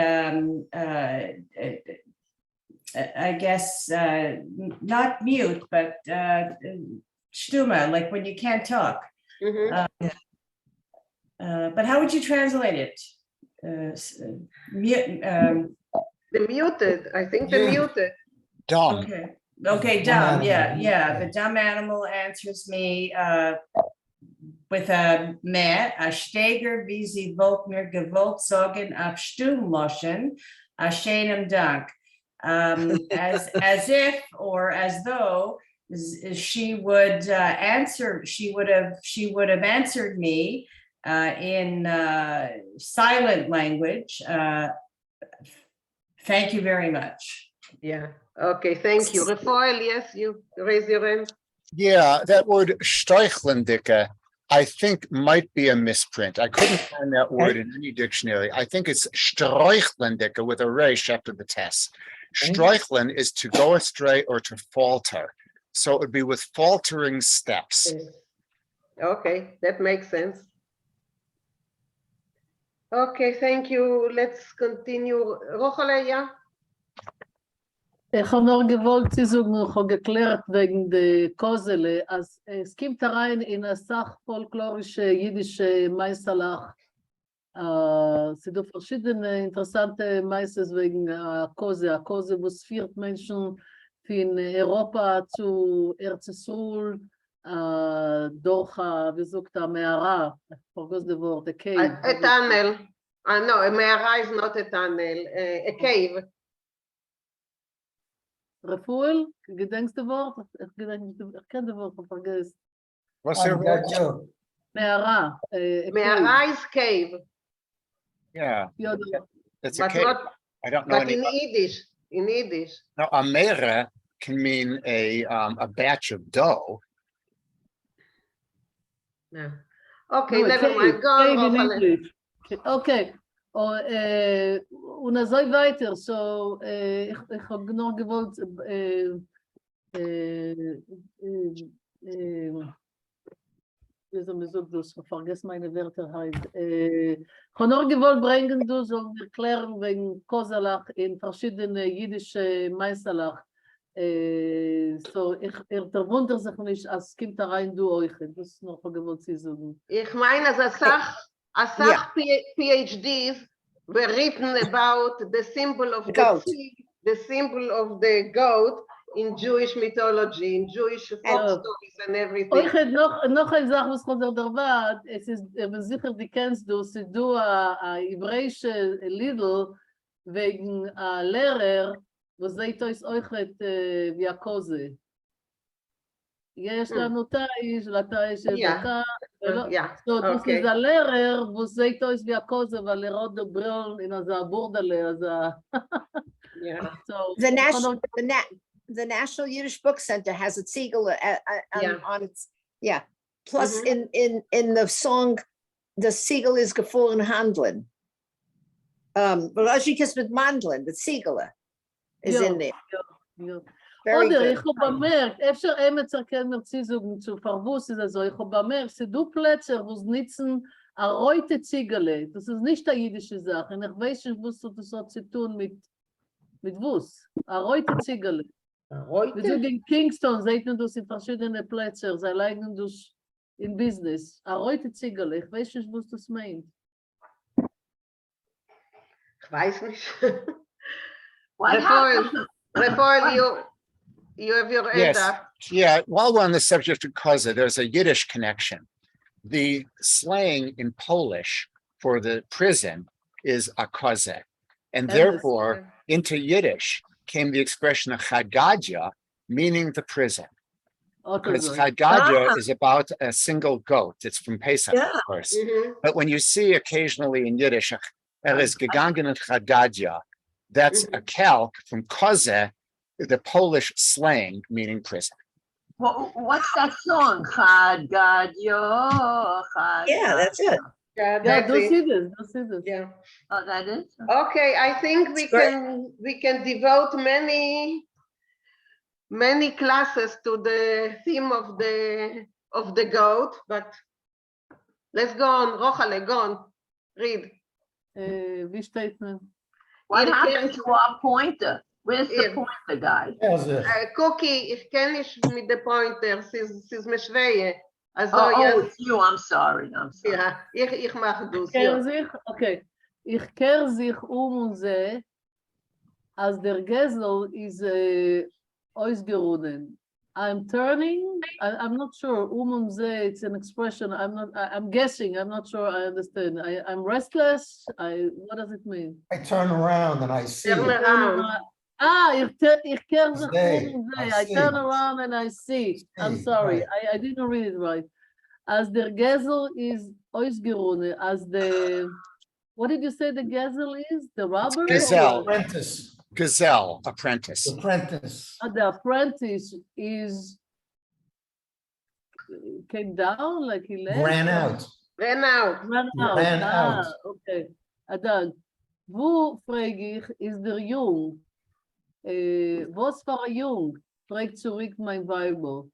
I guess, not mute, but stumme, like when you can't talk. But how would you translate it? The muted, I think the muted. Dumb. Okay, dumb, yeah. The dumb animal answers me with a meh, a steger, wie sie wollt mir gewollt sagen, auf Stummloschen, a shenem Dank. As if or as though she would answer, she would have answered me in silent language. Thank you very much. Yeah. Okay. Thank you. Rafael, yes, you raise your hand. Yeah, that word Storchländige, I think might be a misprint. I couldn't find that word in any dictionary. I think it's Storchländige with a resh after the test. Streuchlin is to go astray or to falter. So it would be with faltering steps. Okay, that makes sense. Okay, thank you. Let's continue. Rochele, ja? Ich habe noch gewollt zu sagen, ich habe geklärt wegen der Kozele, als es kommt rein in eine sachfolklorische jiddische Meisterlach. Es sind verschiedene interessante Meisters wegen Kose, was führt Menschen von Europa zu Erzsruel, durch, wie sagt Meara, I forgot the word, a cave. A tunnel. No, a Meara is not a tunnel, a cave. Rafael, gedenkst du Wort? Ich kenne das Wort, vergesst. What's your word? Meara. Meara is cave. Yeah. It's a But cave. not, I don't know but any. in Yiddish. No, a mera can mean a batch of dough. Yeah. Okay, No, never mind. Go on, Kane in Rochale. English. Okay. Und er soll weiter, so, ich habe noch gewollt, wie soll man sagen, das, ich vergesse meine Wörter halt. Ich habe noch gewollt bringen, du soll mir klären wegen Kosalach in verschiedene jüdische Meisterlach. So, der wundert sich nicht, als kommt da rein, du euch. Das ist noch gewollt zu sagen. Ich meine, as PhDs were written about the symbol of the pig, the symbol of the goat in Jewish mythology, in Jewish folk stories and everything. Euch noch eine Sache, was kommt der Wart, es ist sicher, die kennst du, sie du a hebräische Liedl wegen a Lehrer, wo seht euch wie a Kose. יש לנו תאיש, לתאיש דקה, so das ist a Lehrer, wo seht euch wie a Kose, weil rot de Brille in a Burdale, as a... So, the National Yiddish Book Center has a Ziegel on its, Plus in the song, the Ziegel is gefallen handeln. Velozhikis mit Mandlin, the Ziegel is in there. Very Oder, good. ich habe bemerkt, אפשר אמצע כן מרצי זוג zu verwusst ist, also ich habe bemerkt, sie du Plätze, wo es nützen, a reute Ziegele, das ist nicht eine jüdische Sache, und ich weiß nicht, was das hat zu tun mit Wuss, a reute Ziegele. Wir sind in Kingston, seht man das in verschiedene Plätze, sie leiden das in Business, a reute Ziegele, ich weiß nicht, was das meint. Ich weiß nicht. Rafael, you have your hand up. Yeah, while we're on the subject of koza, there's a Yiddish connection. The slang in Polish for the prison is a koze. And therefore, into Yiddish came the expression of chadgadya, meaning the prison. Because chadgadya is about a single goat. It's from Pesach, of course. But when you see occasionally in Yiddish, is gegangen und chadgadya, that's a calque from koze, the Polish slang meaning prison. What's that song? Chad God Yo. Yeah, that's it. That's it. Yeah. Oh, that is? Okay, I think we can devote many classes to the theme of the goat, but let's go on. Rochale, go on. Read. Wie steht man? What happened to our pointer? Where's the pointer, guys? Cookie, ich kenne nicht mit der Pointer, sie ist mir schwer. Also, it's you, I'm sorry. Ja, ich mache das. Okay, ich kehre sich und sehe, als der Gesel ist ausgeruhen. I'm turning, I'm not sure, und sehe, it's an expression, I'm guessing, I'm not sure I understand. I'm restless, what does it mean? I turn around and I see. Turn around. Ich kehre sich und sehe, I turn around and I see. I'm sorry, I didn't read it right. As der Gesel is ausgeruhen, as the, what did you say the Gesel is? The robber? Gazelle. Apprentice. Gazelle, apprentice. Apprentice. The apprentice came down, like he left? Ran out. Ran out. Okay. Adan, wo, frage ich, ist der Jung? Was war Jung? Fragt zurück mein Bible.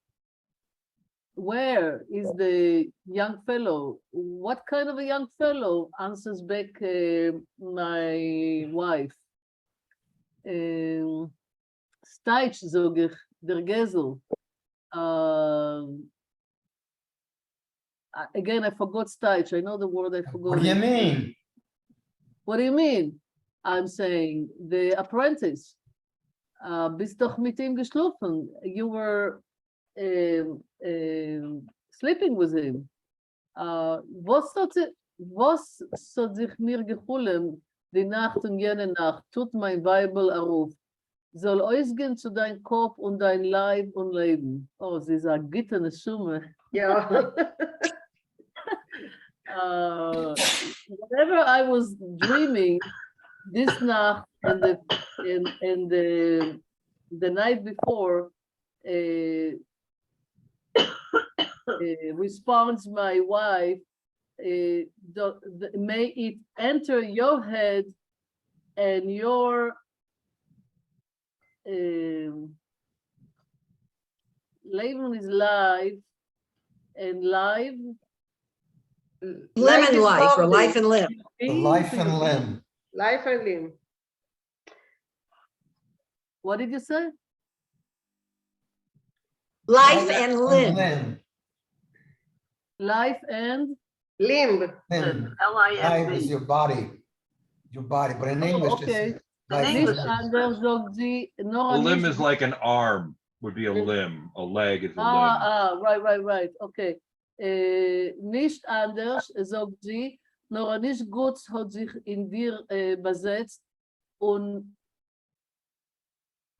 Where is the young fellow? What kind of a young fellow? Answers back my wife. Steitch, sag ich, der Gesel. Again, I forgot Steitch. I know the word I forgot. What do you mean? What do you mean? I'm saying the apprentice. Bist doch mit ihm geschlafen. You were sleeping with him. Was hat sich mir geholen, die Nacht und jene Nacht, tut mein Bible auf, soll ausgehen zu dein Kopf und dein Leib und Leben. Oh, sie sagt, gittene Summe. Ja. Whatever I was dreaming this Nacht and the night before, responds my wife, may it enter your head and your Leben is life and life. Limb and life, or life and limb. Life and limb. Life and limb. What did you say? Life and limb. Limb. Life and limb. Limb. L-I-M-B. Life is your body. Your body, but in English, okay. it's life and Nicht limb. anders sagt sie, A Nora limb nicht. is like an arm, would be a limb. A leg is a limb. Right. Okay. Nicht anders, sagt sie, Nora nicht gut hat sich in dir besetzt und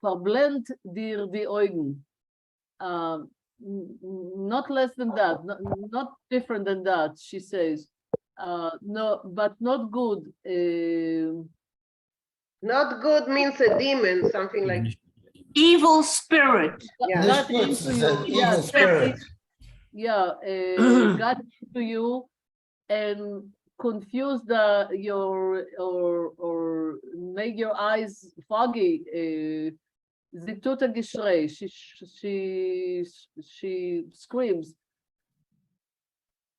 verblendet dir die Augen. Not less than that, not different than that, she says. No, but not good. Not good means a demon, something like. Evil spirit. Yeah. Got into you. Evil spirit. Yeah, got into you and confuse your or make your eyes foggy. Zituta Gishrei, she screams.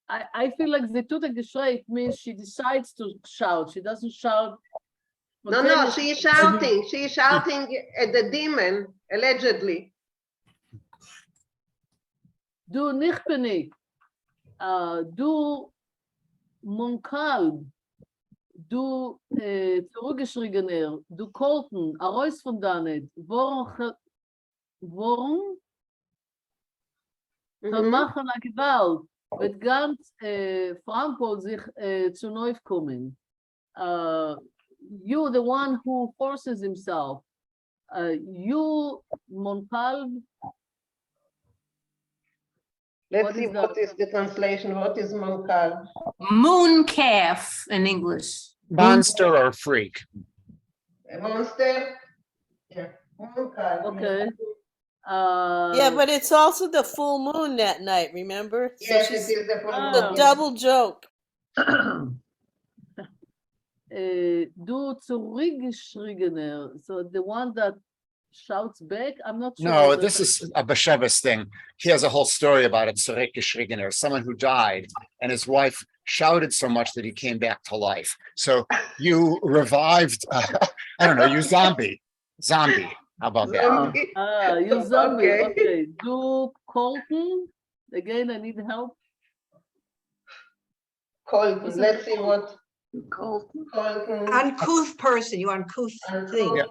I feel like Zituta Gishrei means she decides to shout. She doesn't shout. No, she's shouting. She's shouting at the demon, allegedly. Du nicht bin ich. Du Monkal. Du zurückgeschriebener. Du Kolten. Arois von Danet. Warum? Vermachen a Gewalt. Wird ganz Frankfurt sich zu neu kommen. You, the one who forces himself. You, Monkal. Let's see what is the translation. What is Monkal? Moon calf in English. Monster or freak. A monster? Yeah. Monkal. Okay. Yeah, but it's also the full moon that night, remember? Yes, so it is the full moon. The double joke. Du zurückgeschriebener. So the one that shouts back, I'm not sure. No, this is a Bashevis thing. He has a whole story about it, someone who died, and his wife shouted so much that he came back to life. So you revived, I don't know, you zombie. How about that? You zombie. Okay. Do Colton. Again, I need help. Colton. Let's see what. Colton. Uncouth person, you uncouth thing. Yeah.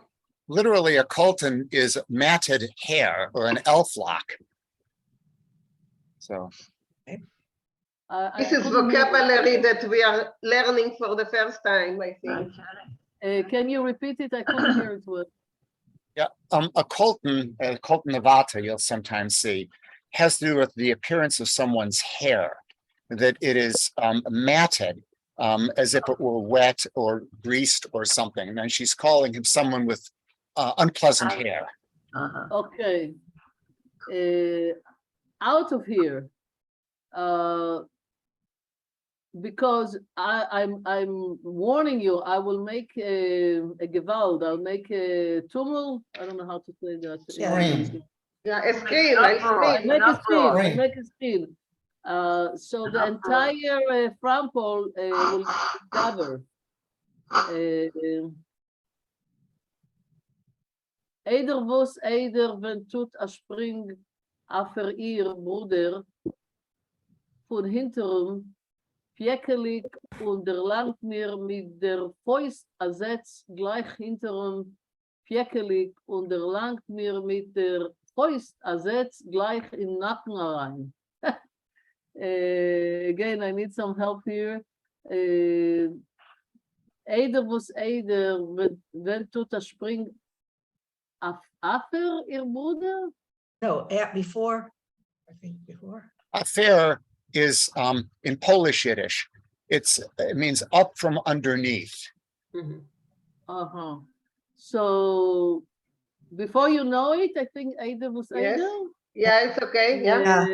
Literally, a colton is matted hair or an elf lock. So. This is vocabulary that we are learning for the first time, I think. Can you repeat it? I couldn't hear it well. Yeah, a colton nevata, you'll sometimes see, has to do with the appearance of someone's hair, that it is matted as if it were wet or greased or something. And she's calling him someone with unpleasant hair. Okay. Out of here. Because I'm warning you, I will make a gewalt. I'll make a tumult. I don't know how to say that. Scream. Yeah, a scream. Make a scream. So the entire Frampol will gather. Eider was eider wenn tut a spring affer ihr Bruder von hinterem Pjekelig und langt mir mit der Fäust ersetzt gleich hinterem Pjekelig und langt mir mit der Fäust ersetzt gleich in Nacken rein. Again, I need some help here. Eider was eider wenn tut a spring after ihr Bruder? No, before. I think before. Affair is in Polish Yiddish. It means up from underneath. So before you know it, I think Eider was Eider. Yeah, it's okay. Yeah.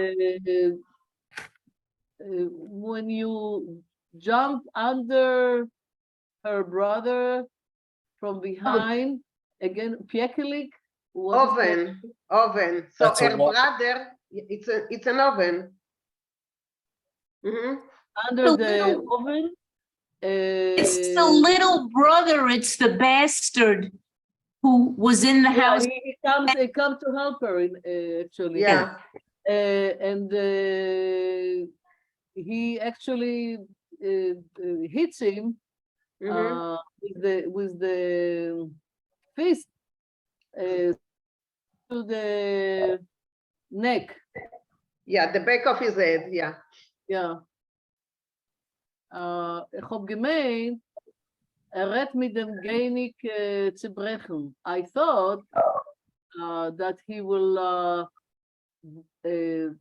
When you jump under her brother from behind, again, piekelik. Oven. Oven. So That's a her wall. brother, it's an oven. Mhm. Under the oven. It's the little brother, it's the bastard who was in the house. He comes to help her actually. Yeah. And he actually hits him with the fist to the neck. Yeah, the back of his head. Yeah. Yeah. Ich hab gemeint, redt mit dem Geinik zu brechen. I thought that he will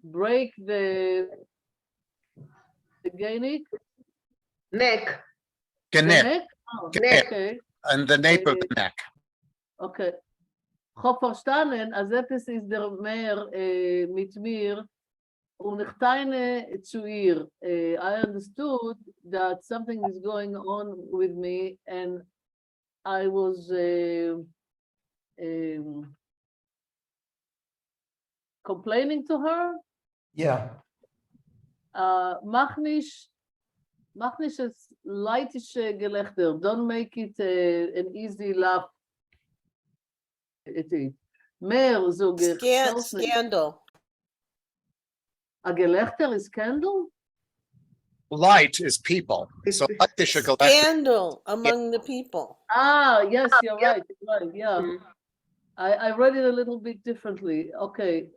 break the Geinik. Neck. The Geneck. neck? Oh, Geneck. okay. And the nape of the neck. Okay. Ich hab verstanden, als etwas ist der Meer mit mir und ich teine zu ihr. I understood that something is going on with me and I was complaining to her. Yeah. Mach nicht es leitische Gelächter. Don't make it an easy laugh. It is. Mehr sogar. Scandal. A Gelächter is scandal? Light is people. So leitische Gelächter. Scandal among the people. Ah, yes, you're right. Yeah. I read it a little bit differently. Okay.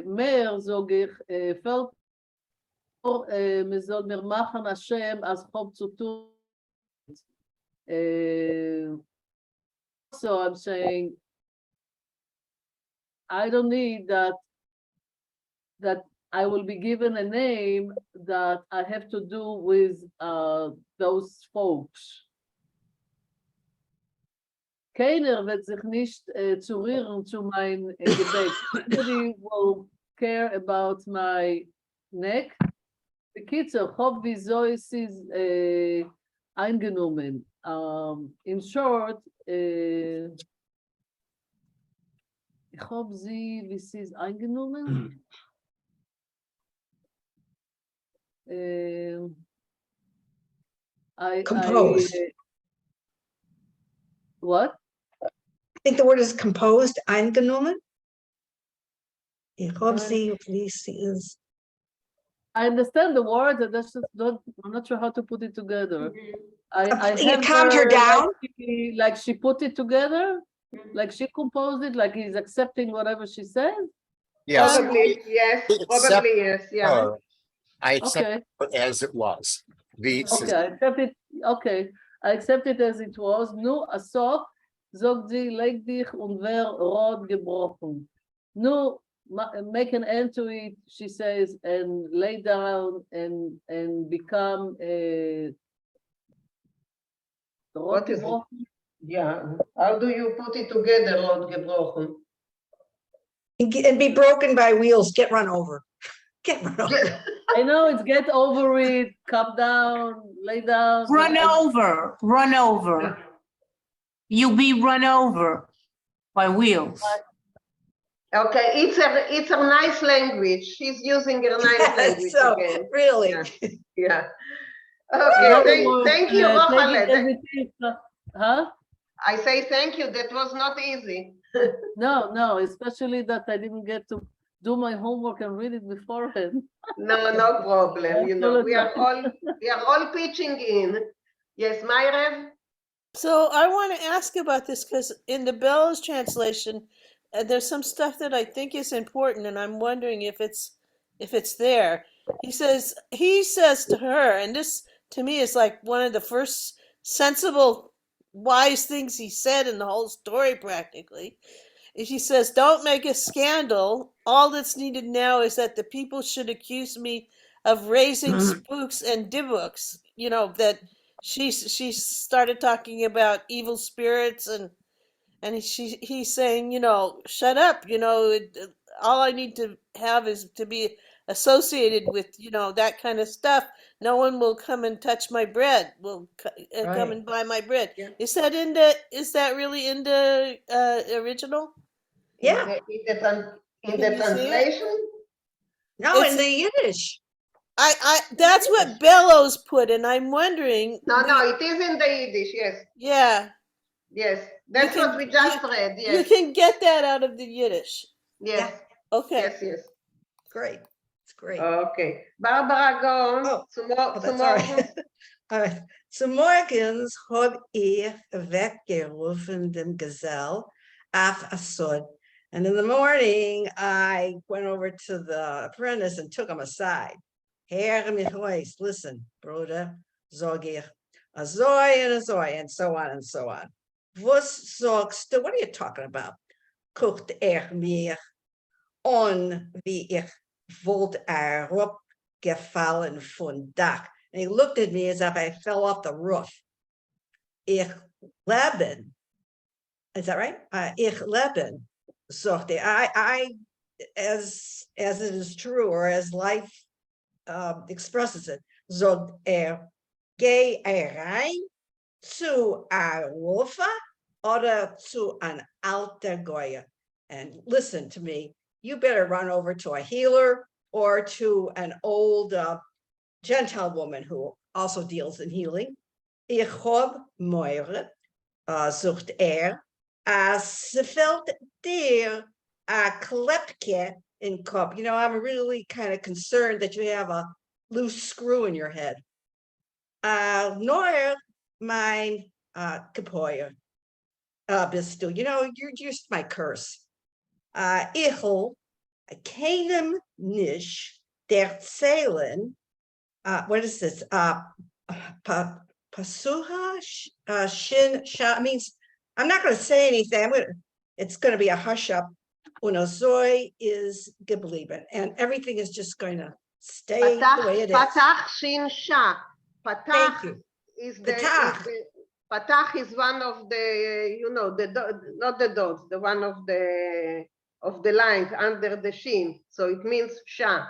Mehr sogar fällt mir soll mir machen Hashem als Chob zu tun. So I'm saying I don't need that I will be given a name that I have to do with those folks. Keiner wird sich nicht zu rühren zu mein Gebet. Nobody will care about my neck. Bekitzer, Chob wieso ist es eingenommen. In short, ich hoffe, wie sie ist eingenommen. Composed. What? I think the word is composed, eingenommen. Ich hoffe, wie sie ist. I understand the word, and that's just not, I'm not sure how to put it together. I You have calmed her down? Like she put it together, like she composed it, like he's accepting whatever she says. Yes. Probably yes. Probably yes. Yeah. Her. I accept Okay. it as it was. Okay, I accept it. Okay, I accept it as it was. Nu, asok, sagt sie, leg dich und wer rot gebrochen. Nu, make an end to it, she says, and lay down and become rot What is it? gebrochen. Yeah. How do you put it together, rot gebrochen? And be broken by wheels, get run over. Get run over. I know it's get over it, come down, lay down. Run over, run over. You'll be run over by wheels. Okay, it's a nice language. She's using a nice language So, again. really. Yeah. In Okay, other words, thank you, take it Rochale. as it is. Huh? I say thank you. That was not easy. No, especially that I didn't get to do my homework and read it beforehand. No problem. You know, we are all pitching in. Yes, Myrev? So I want to ask about this because in the Bell's translation, there's some stuff that I think is important, and I'm wondering if it's there. He says to her, and this to me is like one of the first sensible, wise things he said in the whole story practically. He says, "Don't make a scandal. All that's needed now is that the people should accuse me of raising spooks and divuks." You know, that she started talking about evil spirits and he's saying, you know, shut up. You know, all I need to have is to be associated with, you know, that kind of stuff. No one will come and touch my bread, will come Right. and buy my bread. Yeah. Is that really in the original? In the translation? No, It's- in the Yiddish. That's what Bellows put, and I'm wondering. No, it is in the Yiddish, yes. Yeah. Yes, that's what we just read, You yes. can get that out of the Yiddish. Yes. Okay. Yes. Great. It's great. Okay. Barbara, go on. That's all right. All right. Zum Morgens hab ich weggerufen den Gesell auf Asod. And in the morning, I went over to the apprentice and took him aside. Herr Michois, listen, Bruder, sag ich, Azoi and Azoi, and so on and so on. Was sagst du? What are you talking about? Guckt mir on wie ich wollte gefallen von Dach. And he looked at me as if I fell off the roof. Ich leben. Is that right? Ich leben. Sagte I, as it is true, or as life expresses it, sagt geh rein zu a Rufa oder zu an alter Goya. And listen to me, you better run over to a healer or to an old Gentile woman who also deals in healing. Ich hab Meure, sucht as felt dir a klepke in Kop. You know, I'm really kind of concerned that you have a loose screw in your head. Nor mein kapoyer. Bist du, you know, you're just my curse. Ichel, keinem nish, der Zählen, what is this? Pasuha, shin, sha, means, I'm not going to say anything. It's going to be a hush up. Unozoi is geblieben, and everything is just going to stay the way it is. Patach shin sha. Patach is Patach is one of the, you know, not the dots, the one of the lines under the shin. So it means sha.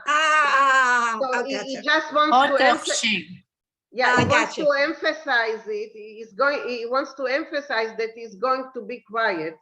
So he just wants to emphasize. Yeah, he wants to emphasize it. He wants to emphasize that he's going to be quiet.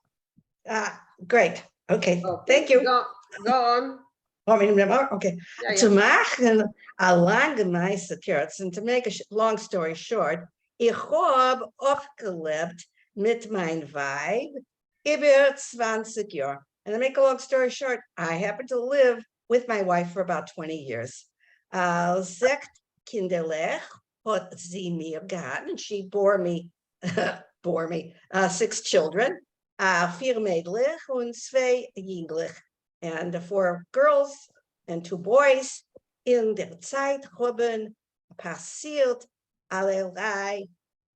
Great. Okay. Thank you. Go on. Okay. To machen a lange meiste Kerz, and to make a long story short, ich hab aufgelebt mit mein Weib über 20 Jahre. And to make a long story short, I happen to live with my wife for about 20 years. Sechs kinderlich hat sie mir gehabt, and she bore me 6 children, 4 mädlich und 2 jünglich, and 4 girls and 2 boys. In der Zeit haben passiert allerlei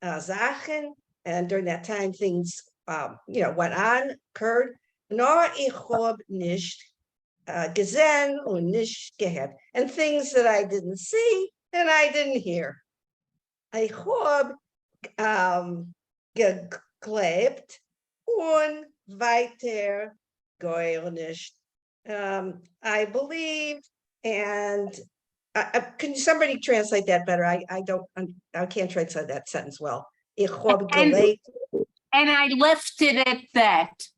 Sachen, and during that time things went on, occurred. Nor ich hab nicht gesehen und nicht gehört, and things that I didn't see and I didn't hear. Ich hab geklebt und weiter gar nicht. I believed, and can somebody translate that better? I can't translate that sentence well. Ich hab gelebt. And I left it at that.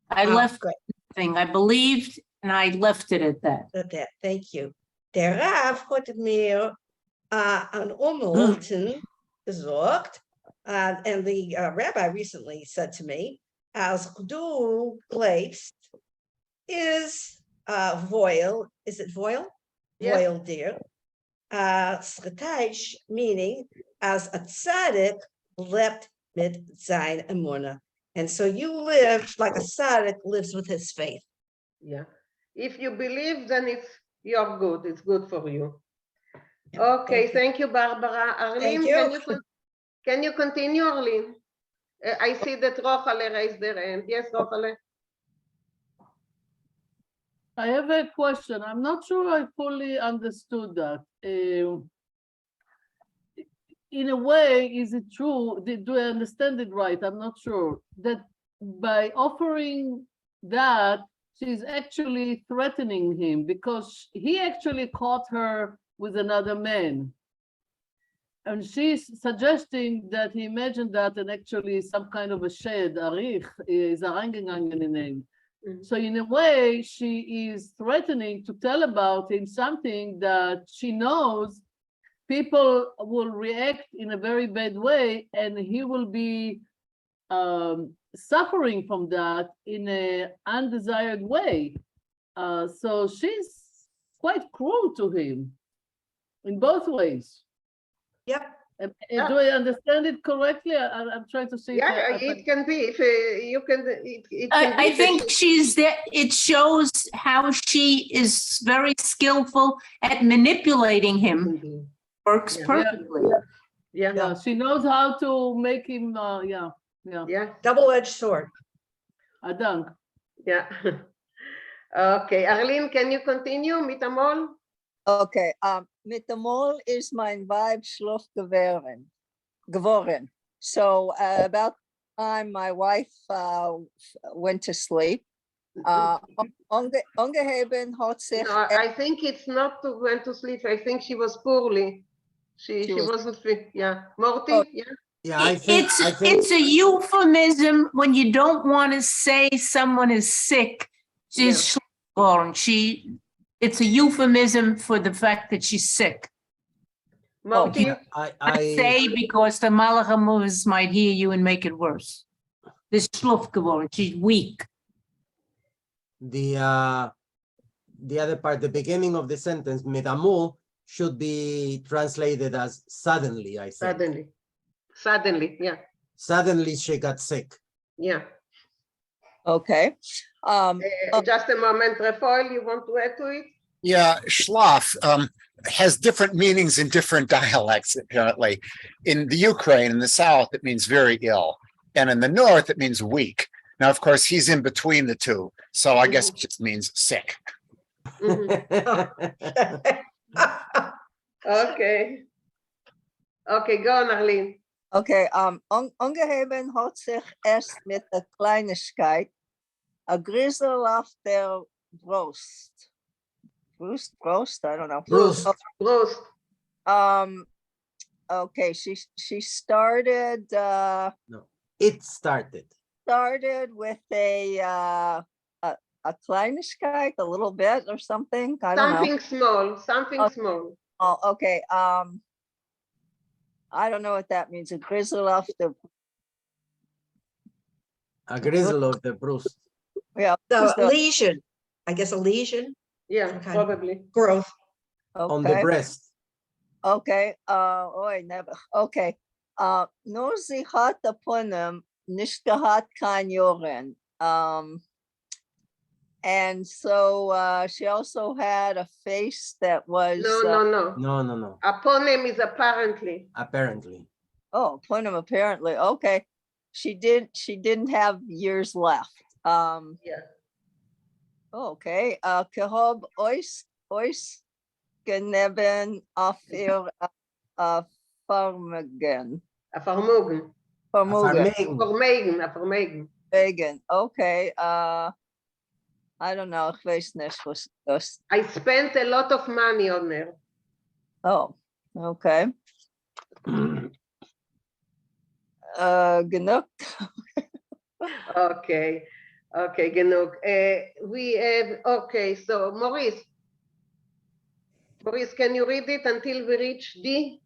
I left the thing. I believed, and I left it at that. At that. Thank you. Der Rav hat mir an Umlauten gesagt, and the rabbi recently said to me, as du glaubst, is voil, is it voil? Yes. Voil dear. Schretaish, meaning as a tzaddik lebt mit sein emunah. And so you live like a tzaddik lives with his faith. Yeah. If you believe, then you're good. It's good for you. Okay, thank you, Barbara. Arlene, can you continue, Arlene? I see that Rochale raised their hand. Yes, Rochale. I have a question. I'm not sure I fully understood that. In a way, is it true? Do I understand it right? I'm not sure that by offering that she's actually threatening him because he actually caught her with another man. And she's suggesting that he imagined that and actually some kind of a shed, arich, is a rangegangen name. So in a way, she is threatening to tell about him something that she knows people will react in a very bad way, and he will be suffering from that in an undesired way. So she's quite cruel to him in both ways. Yep. Do I understand it correctly? I'm trying to see. Yeah, it can be. If you can, it can be. I think she's there. It shows how she is very skillful at manipulating him. Works perfectly. Yeah, she knows how to make him. Yeah. Double-edged sword. Dank. Yeah. Okay, Arlene, can you continue mit Amol? Okay, mit Amol is mein Weib schlof geworden. So about the time my wife went to sleep, ungeheben hat sich. No, I think it's not to went to sleep. I think she was poorly. She wasn't fit. Yeah, Morty. Yeah. Yeah, I think it's a euphemism when you don't want to say someone is sick. She's born. It's a euphemism for the fact that she's sick. Morty. I say because the Malachamus might hear you and make it worse. This schluff geworden. She's weak. The other part, the beginning of the sentence, medamul, should be translated as suddenly, I think. Suddenly, yeah. Suddenly she got sick. Yeah. Okay. Just a moment, Rafael, you want to add to it? Yeah, schlaf has different meanings in different dialects, apparently. In the Ukraine, in the south, it means very ill. And in the north, it means weak. Now, of course, he's in between the two. So I guess it just means sick. Okay. Okay, go on, Arlene. Okay, ungeheben hat sich erst mit der Kleinigkeit a Grisel auf der Brust. Brust, I don't know. Brust. Brust. Okay, she started. No, it started. Started with a Kleinigkeit, a little bit or something. I don't know. Something small. Oh, okay. I don't know what that means. A grizzle off the. A grizzle of the Brust. Yeah. So a lesion, I guess a lesion. Yeah, probably. Growth. Okay. On the breast. Okay. Never. Okay. Nur sie hat upon nicht gehabt kein Joren. And so she also had a face that was. No. Aponym is apparently. Apparently. Oh, aponym apparently. Okay. She didn't have years left. Yeah. Okay. Kehob ois geneben auf ihr Vermögen. Vermögen. Okay. I don't know. Ich weiß nicht, was das. I spent a lot of money on her. Oh, okay. Genug. Okay, genug. We have, okay, so Maurice, can you read it until we reach D?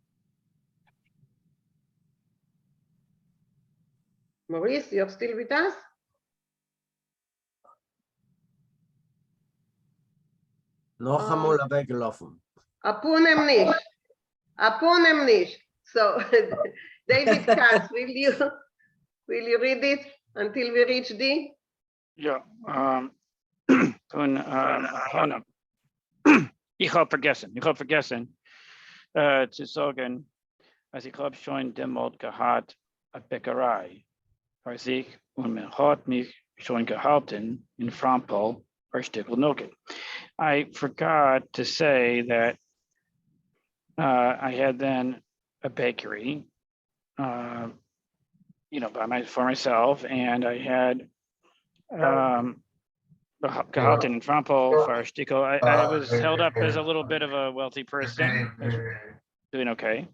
Maurice, you're still with us? Noch einmal weggelaufen. Apunem nicht. So, David Katz, will you read it until we reach D? Ja, ich habe vergessen zu sagen, also ich habe schon demnach gehabt, eine Bäckerei, als ich und man hat mich schon gehalten in Frankfurt für Stückel Nugget. I forgot to say that I had then a bakery, for myself, and I had gehalten in Frampel for Stico. I was held up as a little bit of a wealthy person. I was doing okay.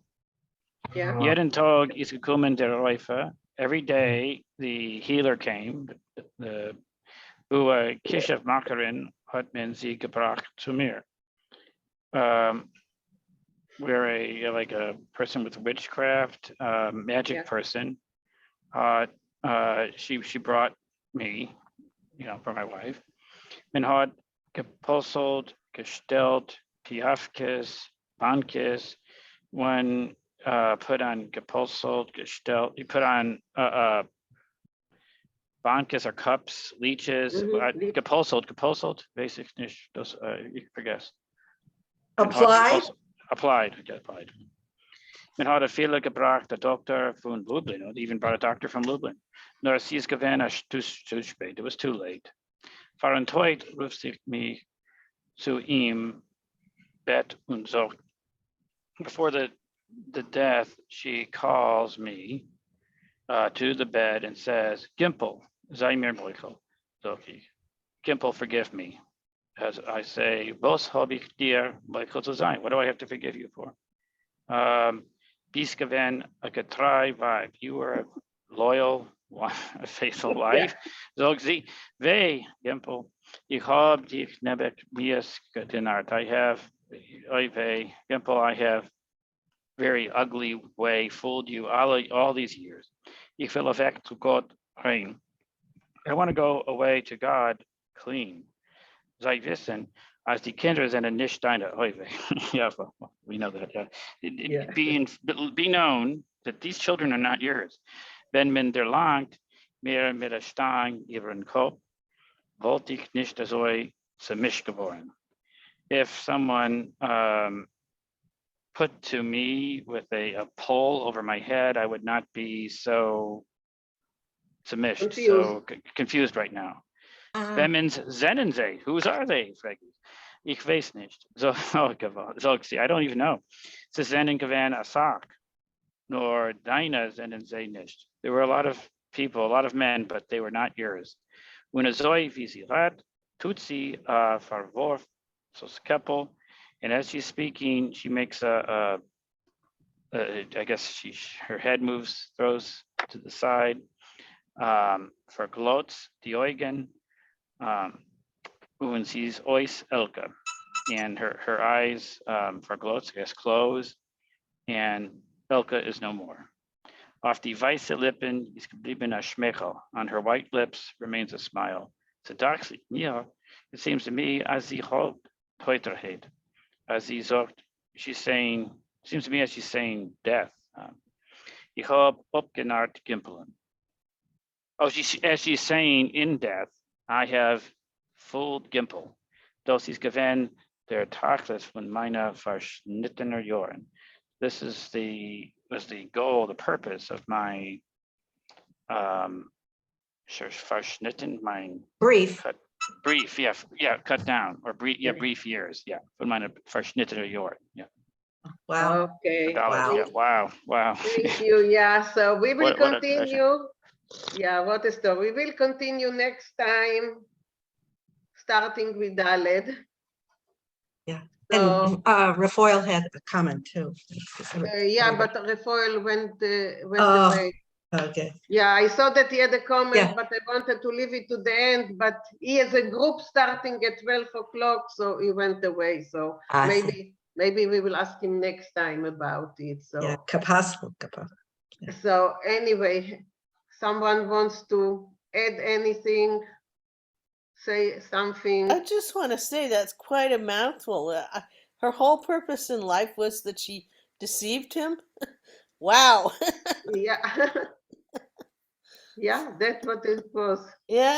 Yeah. Jeden Tag is gekommen der Räufer. Every day the healer came. The Kishevmacherin hat men sie gebracht zu mir. We're a person with witchcraft, magic person. She brought me, for my wife. Men hat gepuzelt, gestellt, piafkes, bankes. When put on gepuzelt, gestellt, you put on bankes or cups, leeches, gepuzelt, basic nicht, das, ich vergesse. Apply? Applied. Men had a fehler gebracht, a doctor von Lublin, even brought a doctor from Lublin. Nur sie ist gewesen, zu spät, it was too late. Farentoit ruft sich mich zu ihm, bet und sagt, before the death, she calls me to the bed and says, Vinkl, sei mir Vinkl. Vinkl, forgive me. As I say, was habe ich dir Vinkl zu sein? What do I have to forgive you for? Bist gewesen a getreu wife. You were a loyal, a faithful wife. Sagt sie, weh, Vinkl, ich habe dich nebek mies gedinart. I have, Vinkl, I have very ugly way fooled you all these years. Ich will weg zu Gott rein. I want to go away to God clean. Zij wissen, als die kinderen zijn nicht deine Oive. Yeah, well, we know that. Be known that these children are not yours. Wenn men der langt, mehr mit der Stein über den Kopf, wollte ich nicht so zu mich geworden. If someone put to me with a pole over my head, I would not be so confused right now. Femins zennen sie. Whose are they, Freggy? Ich weiß nicht. So, I don't even know. Sie zennen gewan a Sak. Nor deine zennen sie nicht. There were a lot of people, a lot of men, but they were not yours. Una zoi wie sie rat, tut sie verworf, so skeppel. And as she's speaking, she makes I guess her head moves, throws to the side. For glots, die Eugen, und sie's ois Elke, and her eyes for glots, I guess, close, and Elke is no more. Auf die weiße Lippen ist geblieben a Schmeichel. On her white lips remains a smile. Sedaxi, yeah, it seems to me as sie hoped Teuterheit. As sie sagt, she's saying, seems to me as she's saying death. Ich hab opgenart Gimpelen. Oh, as she's saying in death, I have fooled Vinkl. Dos ist gewesen der Tachlis von meiner verschnittener Jahren. This was the goal, the purpose of my verschnitten, my brief. Brief, cut down, or brief years, von meiner verschnittener Jahren, Wow. Okay. Wow. Thank you. So we will continue. What a story. We will continue next time, starting with Dalet. And Raphael had a comment too. But Raphael went away. Okay. I saw that he had a comment, but I wanted to leave it to the end. But he has a group starting at 12 o'clock, so he went away. So maybe we will ask him next time about it. So possible. So anyway, someone wants to add anything, say something? I just want to say that's quite a mouthful. Her whole purpose in life was that she deceived him. Wow. Yeah, that's what it was. Yeah.